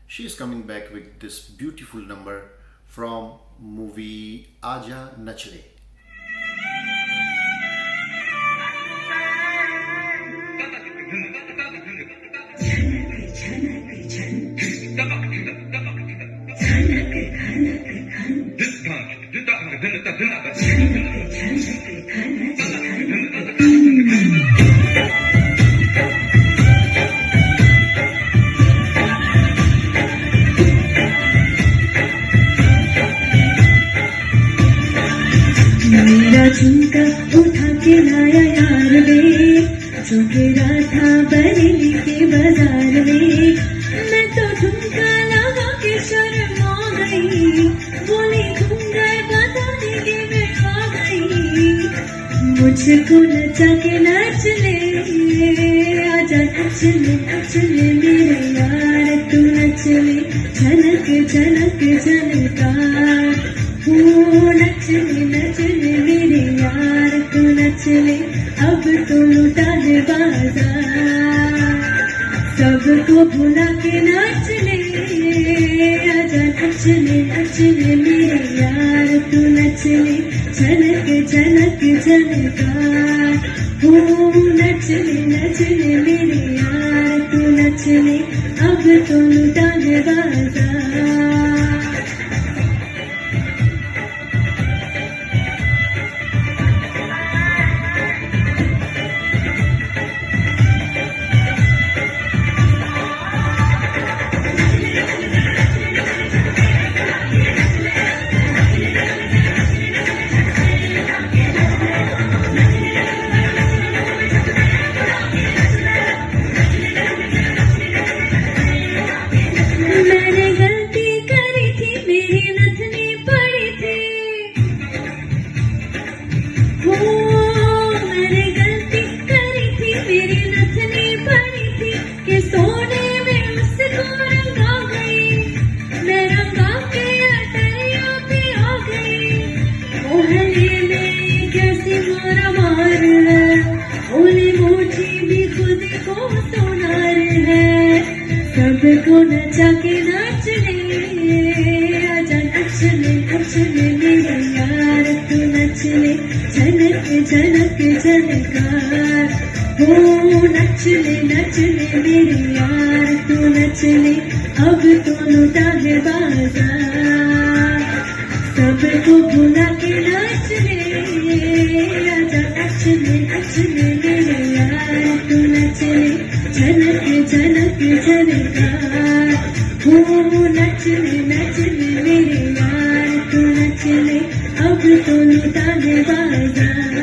She is coming back with this beautiful number from movie Aaja Nach Le. तो गिरा था बरेली के बाजार में, मैं तो ठुमका लगा के शर्मा गई, बोली तुम गए बताने के मैं आ गई, मुझको नचा के नाच ले, आजा नच ले मेरे यार, तू नच ले झनक झनक झनका, नच ले मेरे यार, तू नच ले अब तो लुटा है बाजार, सबको भुला के नाच ले, आजा नच ले मेरे यार, तू नच ले झनक झनक झनका, नच ले मेरे यार, तू नच ले अब तो लुटा है बाजार। सबको नचा के नाच ले, आजा नच ले मेरे यार, तू नच ले झनक झनक झनकार, नच ले मेरे यार, तू नच ले अब तो लुटा है बाजार, सबको भुला के नाच ले, आजा नच ले मेरे यार, तू नच ले झनक झनक झनकार, नच ले मेरे यार, तू नच ले अब तो लुटा है बाजार।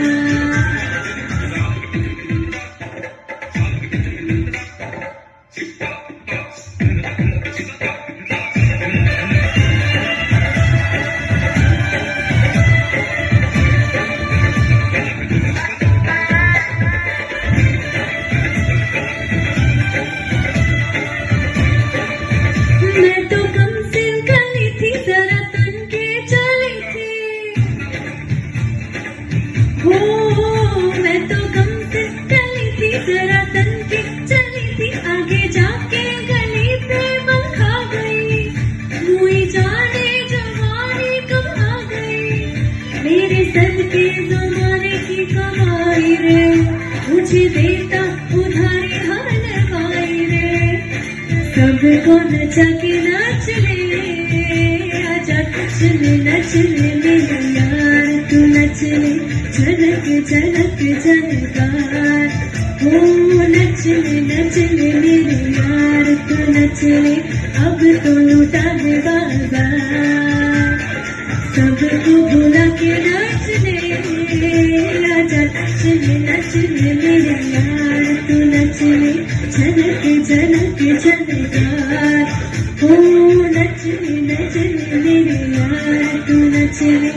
सबको नचा के नाच ले, आजा नच ले मेरे यार, तू नच ले झनक झनक झनकार, नच ले मेरे यार, तू नच ले अब तो लुटा है बाजार, सबको भुला के नाच ले, आजा नच ले मेरे यार, तू नच ले झनक झनक झनकार, नच ले मेरे यार, तू नच ले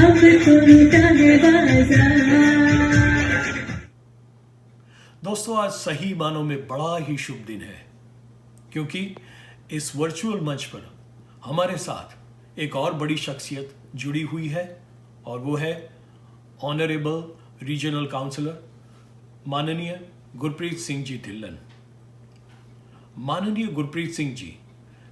अब तो लुटा है बाजार। दोस्तों, आज सही मानों में बड़ा ही शुभ दिन है, क्योंकि इस वर्चुअल मंच पर हमारे साथ एक और बड़ी शख्सियत जुड़ी हुई है, और वो है ऑनरेबल रीजनल काउंसलर माननीय गुरप्रीत सिंह जी ढिल्लन। माननीय गुरप्रीत सिंह जी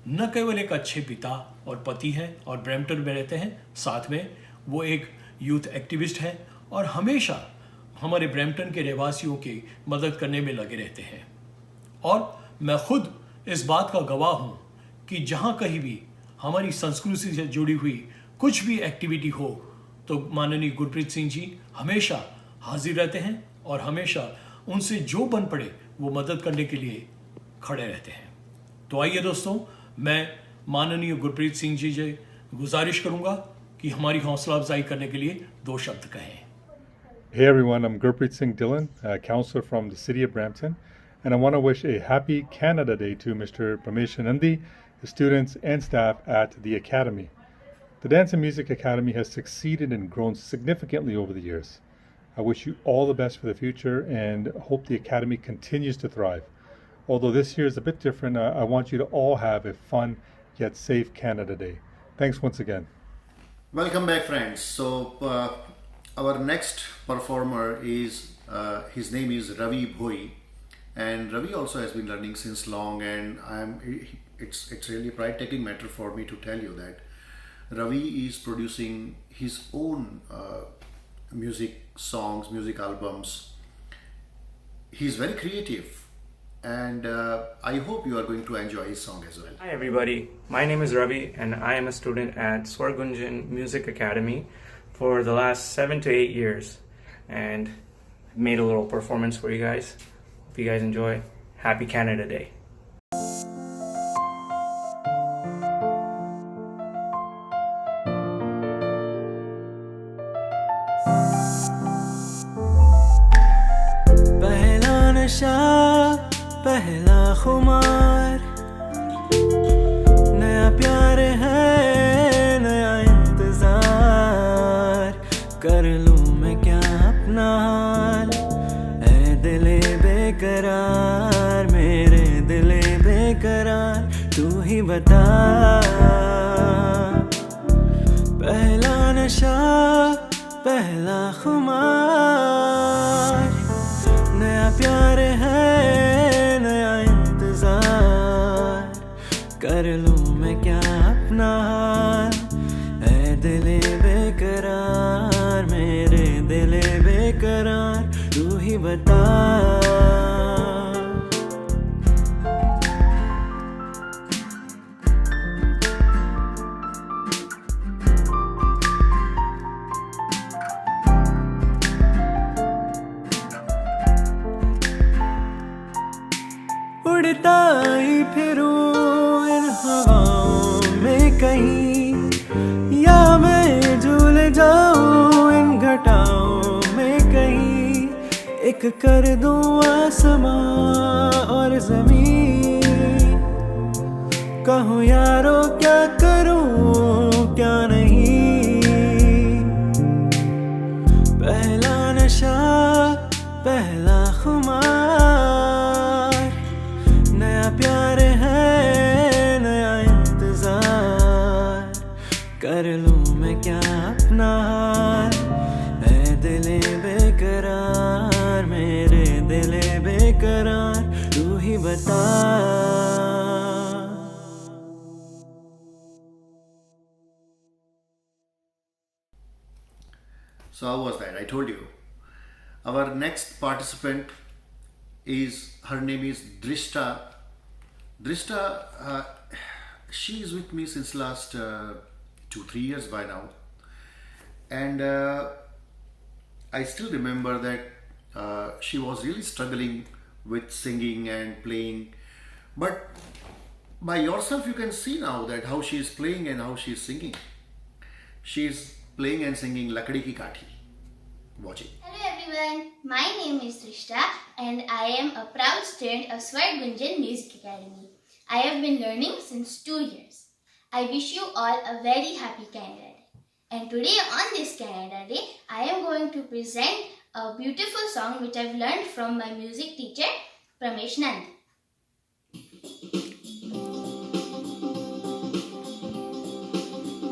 न केवल एक अच्छे पिता और पति हैं और ब्रैम्पटन में रहते हैं, साथ में वो एक यूथ एक्टिविस्ट हैं और हमेशा हमारे ब्रैम्पटन के रहवासियों की मदद करने में लगे रहते हैं। और मैं खुद इस बात का गवाह हूँ कि जहाँ कहीं भी हमारी संस्कृति से जुड़ी हुई कुछ भी एक्टिविटी हो तो माननीय गुरप्रीत सिंह जी हमेशा हाजिर रहते हैं और हमेशा उनसे जो बन पड़े वो मदद करने के लिए खड़े रहते हैं। तो आइए दोस्तों, मैं माननीय गुरप्रीत सिंह जी से गुजारिश करूंगा कि हमारी हौसला अफजाई करने के लिए 2 शब्द कहें। Hey everyone, I'm Gurpreet Singh Dillon, a counselor from the city of Brampton, and I want to wish a happy Canada Day to Mr. Pramesh Nandi, the students and staff at the Academy. The Dance and Music Academy has succeeded and grown significantly over the years. I wish you all the best for the future and hope the Academy continues to thrive. Although this year is a bit different, I want you to all have a fun yet safe Canada Day. Thanks once again. Welcome back, friends. So our next performer is his name is Ravi Bhoi, and Ravi also has been learning since long, and it's really a pride-taking matter for me to tell you that Ravi is producing his own music songs, music albums. He's very creative, and I hope you are going to enjoy his song as well. Hi everybody, my name is Ravi and I am a student at Swargunjan Music Academy for the last 7 to 8 years, and I've made a little performance for you guys. Hope you guys enjoy. Happy Canada Day. पहला नशा पहला खुमार, नया प्यार है नया इंतजार, कर लूं मैं क्या अपना हाल, ऐ दिले बेकरार, मेरे दिले बेकरार, तू ही बता। पहला नशा पहला खुमार, नया प्यार है नया इंतजार, कर लूं मैं क्या अपना हाल, ऐ दिले बेकरार, मेरे दिले बेकरार, तू ही बता। उड़ता ही फिरूं इन हवाओं में कहीं, या मैं झूल जाऊं इन घटाओं में कहीं, एक कर दूं आसमां और ज़मीन, कहूं यारो क्या करूं क्या नहीं। पहला नशा पहला खुमार, नया प्यार है नया इंतजार, कर लूं मैं क्या अपना हाल, ऐ दिले बेकरार, मेरे दिले बेकरार, तू ही बता। So how was that? I told you. Our next participant her name is Drishta. Drishta, she is with me since last 2-3 years by now, and I still remember that she was really struggling with singing and playing, but by yourself you can see now that how she is playing and how she is singing. She is playing and singing Lakdi Ki Kathi. Watch it. Hello everyone, my name is Drishta and I am a proud student of Swargunjan Music Academy. I have been learning since 2 years. I wish you all a very happy Canada Day. And today on this Canada Day, I am going to present a beautiful song which I've learned from my music teacher, Pramesh Nandi.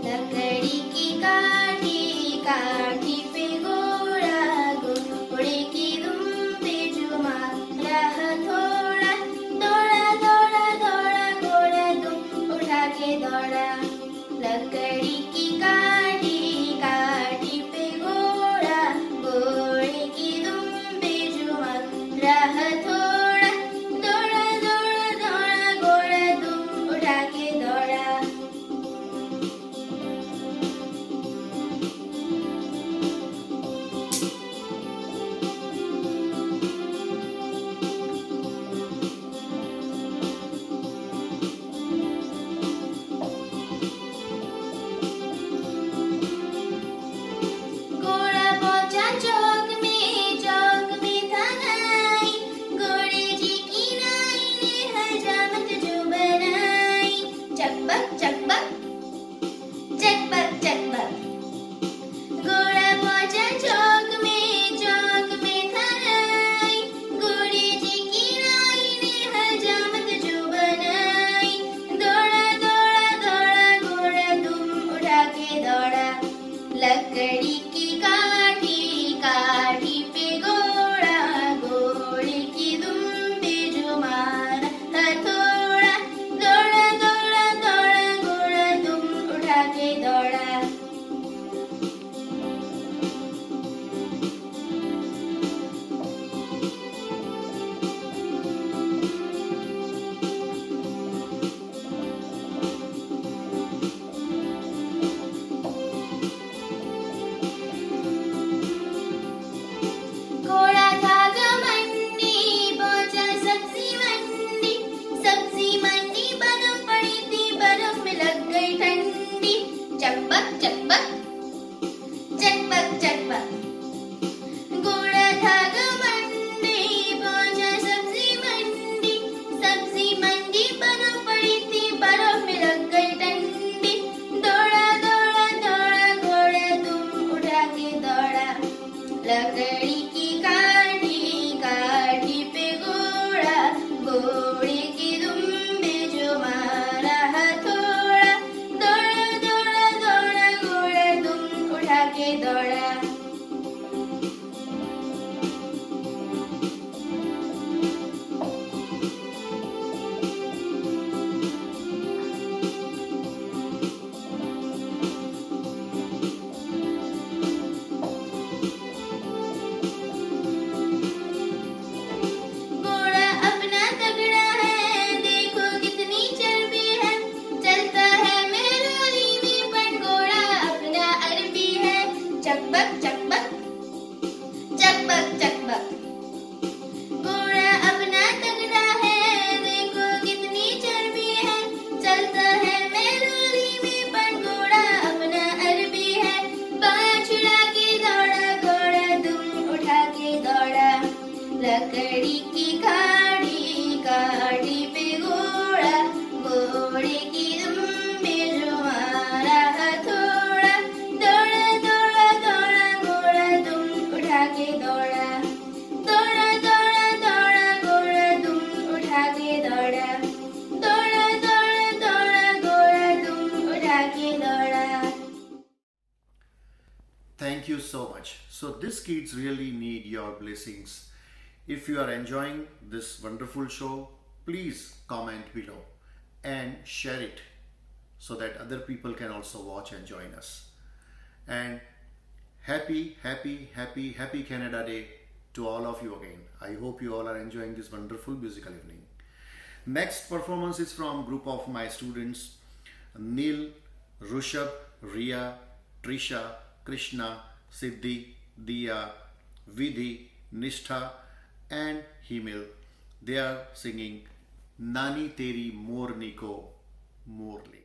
लकड़ी की काठी काठी पे घोड़ा घोड़े की दुम पे जुमा रह थोड़ा दौड़ा दौड़ा दौड़ा घोड़ा दुम उठा के दौड़ा। लकड़ी की काठी काठी पे घोड़ा घोड़े की दुम पे जुमा रह थोड़ा दौड़ा so much. So these kids really need your blessings. If you are enjoying this wonderful show, please comment below and share it so that other people can also watch and join us. And happy Canada Day to all of you again. I hope you all are enjoying this wonderful musical evening. Next performance is from group of my students Neil, Rushabh, Riya, Trisha, Krishna, Siddhi, Diya, Vidhi, Nishtha and Himil. They are singing Nani Teri Morni Ko Mor Le Gaye.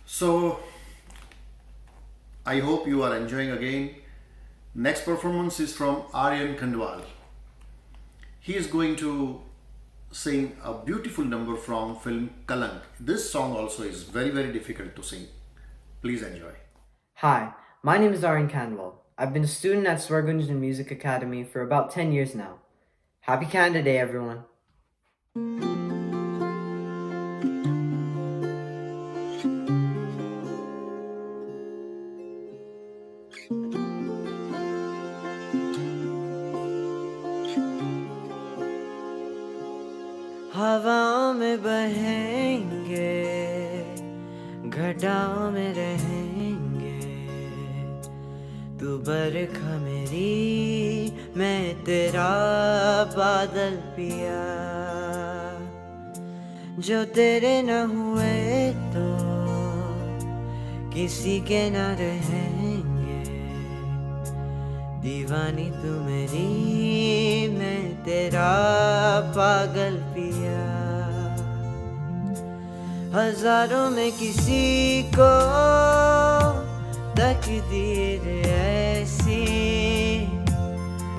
So I hope you are enjoying again. Next performance is from Aryan Khandwal. He is going to sing a beautiful number from film Kalank. This song also is very difficult to sing. Please enjoy. Hi, my name is Aryan Khandwal. I've been a student at Swargunjan Music Academy for about 10 years now. Happy Canada Day, everyone. हवाओं में बहेंगे, घटाओं में रहेंगे, तू बरखा मेरी, मैं तेरा बादल पिया। जो तेरे न हुए तो किसी के न रहेंगे, दीवानी तू मेरी, मैं तेरा पागल पिया। हजारों में किसी को तकदीर ऐसी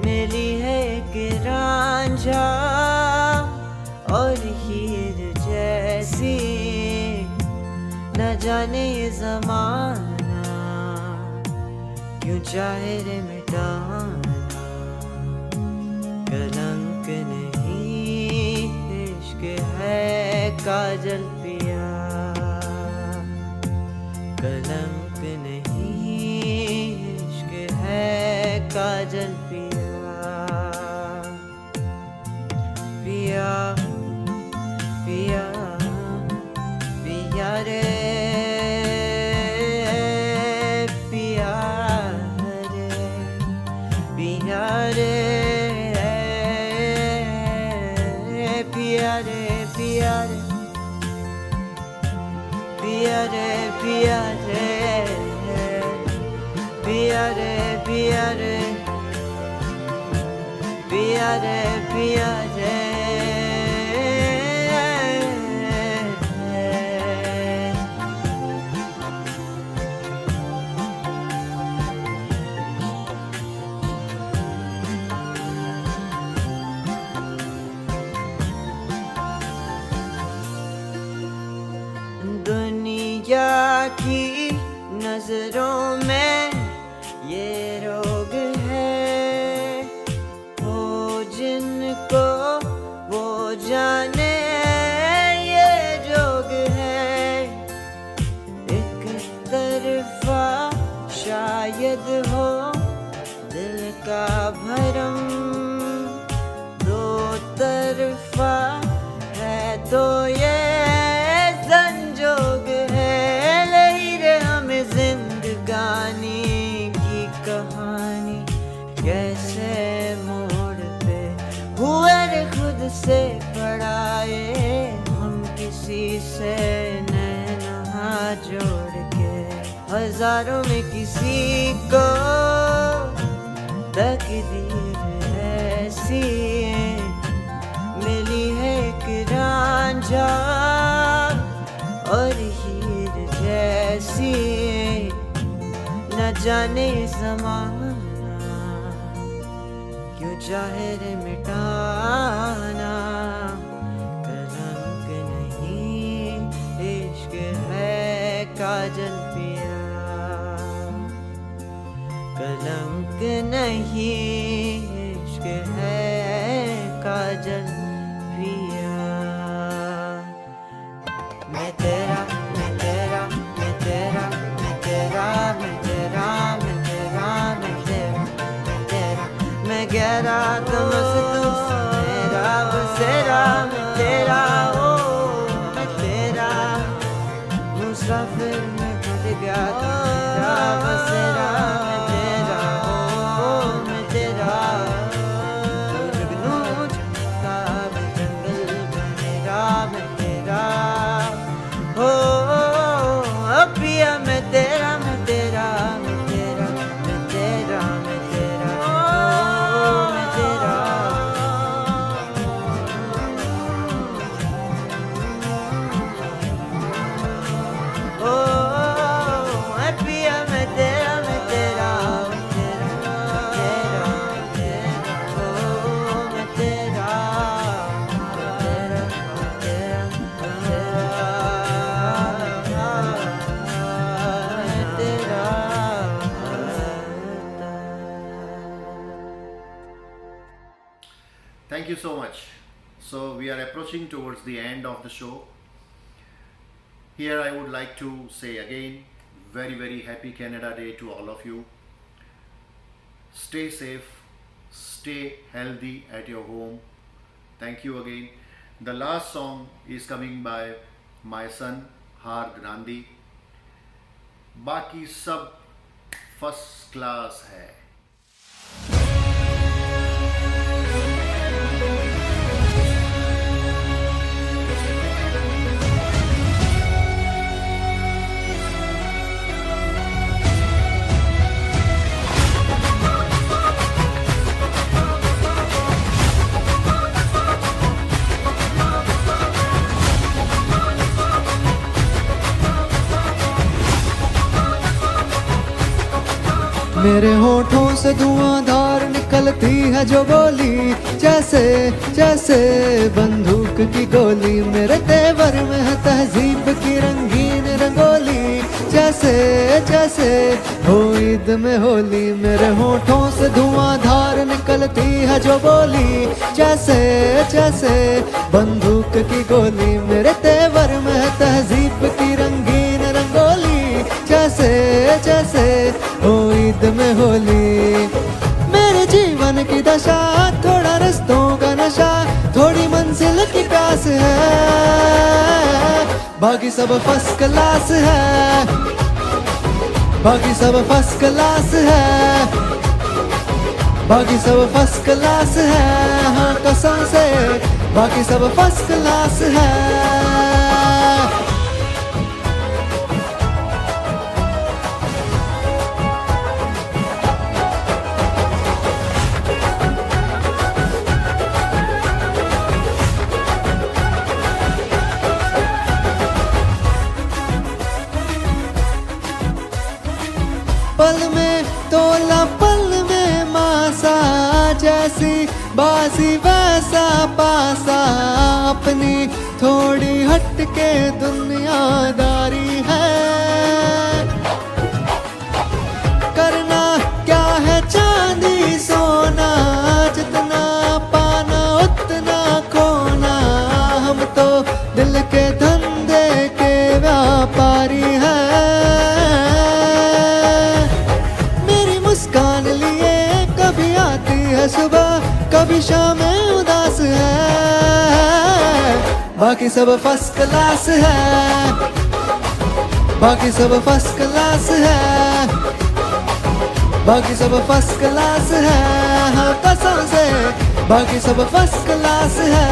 मिली है एक रांझा जाने ये ज़माना क्यों चाहे रे मिटाना। कलंक नहीं इश्क है काजल पिया, कलंक नहीं इश्क है काजल पिया। पिया पिया पिया रे पिया रे पिया रे पिया रे पिया रे पिया रे पिया रे पिया रे पिया रे पिया रे पिया रे। दुनिया की नजरों में ये रोग है, वो जिनको वो जाने ये जोग है। एक तरफा शायद हो दिल का भरम, दो तरफा है तो ये संजोग है। लहरे हमें जिंदगानी की कहानी कैसे मोड़ पे हुए रे खुद से पढ़ाए। हम किसी से नैना जोड़ के हजारों में किसी को तकदीर ऐसी मिली है एक रांझा और हीर जैसी। न जाने ज़माना क्यों चाहे रे मिटाना। कलंक नहीं इश्क है काजल पिया, कलंक नहीं इश्क है काजल पिया। मैं तेरा मैं तेरा मैं तेरा मैं तेरा मैं तेरा मैं तेरा मैं तेरा मैं तेरा मैं गहरा तो मस्त मेरा बसेरा। मैं तेरा ओ मैं तेरा मुसाफिर में भूल गया तो मेरा बसेरा। मैं तेरा ओ मैं तेरा जुगनू झुमका मैं जंगल बनेगा। मैं तेरा ओ पिया मैं तेरा मैं तेरा मैं तेरा मैं तेरा मैं तेरा ओ मैं तेरा। ओ पिया मैं तेरा मैं तेरा मैं तेरा तेरा तेरा ओ मैं तेरा तेरा तेरा Thank you so much. So we are approaching towards the end of the show. Here I would like to say again, very happy Canada Day to all of you. Stay safe, stay healthy at your home. Thank you again. The last song is coming by my son Harg Gandhi. बाकी सब first class है. मेरे होठों से धुआंधार निकल निकलती है जो बोली, जैसे जैसे बंदूक की गोली। मेरे तेवर में है तहजीब की रंगीन रंगोली, जैसे जैसे हो ईद में होली। मेरे होठों से धुआंधार निकलती है जो बोली, जैसे जैसे बंदूक की गोली। मेरे तेवर में है तहजीब की रंगीन रंगोली, जैसे जैसे हो ईद में होली। मेरे जीवन की दशा थोड़ा रस्तों का नशा, थोड़ी मंजिल की प्यास है, बाकी सब फर्स्ट क्लास है, बाकी सब फर्स्ट क्लास है, बाकी सब फर्स्ट क्लास है। हाँ कसम से बाकी सब फर्स्ट क्लास है। पल में तोला पल में मासा, जैसी बासी वैसा पासा। अपनी थोड़ी हटके दुनियादारी है, करना क्या है चांदी सोना, जितना पाना उतना खोना। हम तो दिल के धंधे के व्यापारी हैं, मुस्कान लिए कभी आती है सुबह, कभी शाम उदास है, बाकी सब फर्स्ट क्लास है, बाकी सब फर्स्ट क्लास है, बाकी सब फर्स्ट क्लास है। हाँ कसम से बाकी सब फर्स्ट क्लास है।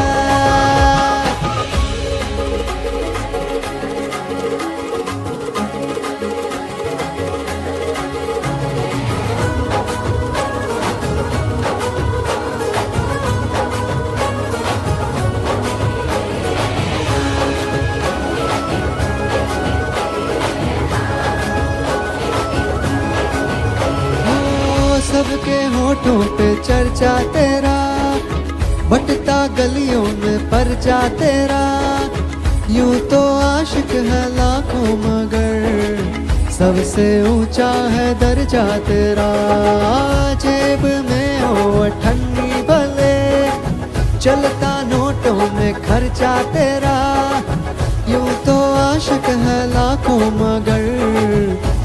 सबके होठों पे चर्चा तेरा, बटता गलियों में परचा तेरा। यूं तो आशिक है लाखों मगर सबसे ऊंचा है दर्जा तेरा। जेब में हो अठन्नी भले, चलता नोटों में खर्चा तेरा। यूं तो आशिक है लाखों मगर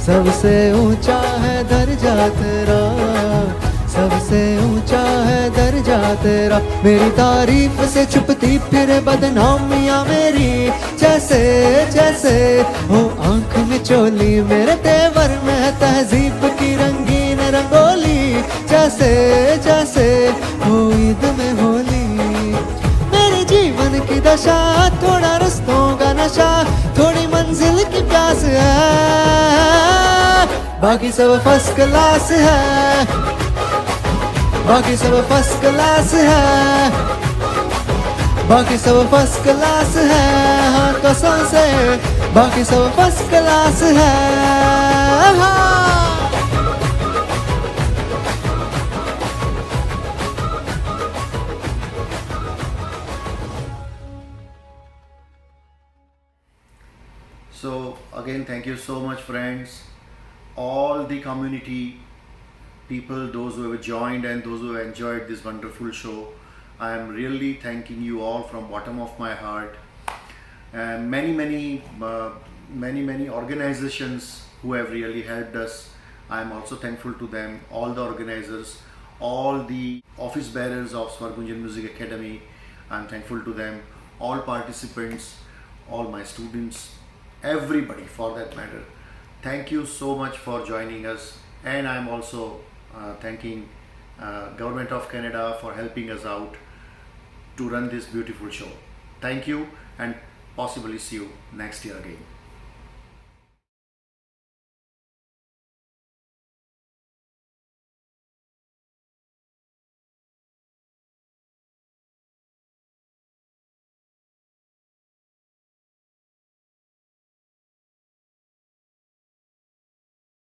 सबसे ऊंचा है दर्जा तेरा, सबसे ऊंचा है दर्जा तेरा। मेरी तारीफ से छुपती फिर बदनामियां मेरी, जैसे जैसे हो आंख में चोली। मेरे तेवर में है तहजीब की रंगीन रंगोली, जैसे जैसे हो ईद में होली। मेरे जीवन की दशा थोड़ा रस्तों का नशा, थोड़ी मंजिल की प्यास है, बाकी सब फर्स्ट क्लास है, बाकी सब फर्स्ट क्लास है, बाकी सब फर्स्ट क्लास है। हाँ कसम से बाकी सब फर्स्ट क्लास है। हाँ। So again, thank you so much, friends, all the community people, those who have joined and those who have enjoyed this wonderful show. I am really thanking you all from bottom of my heart. And many organizations who have really helped us. I am also thankful to them, all the organizers, all the office bearers of Swargunjan Music Academy. I am thankful to them, all participants, all my students, everybody for that matter. Thank you so much for joining us, and I am also thanking Government of Canada for helping us out to run this beautiful show. Thank you, and possibly see you next year again.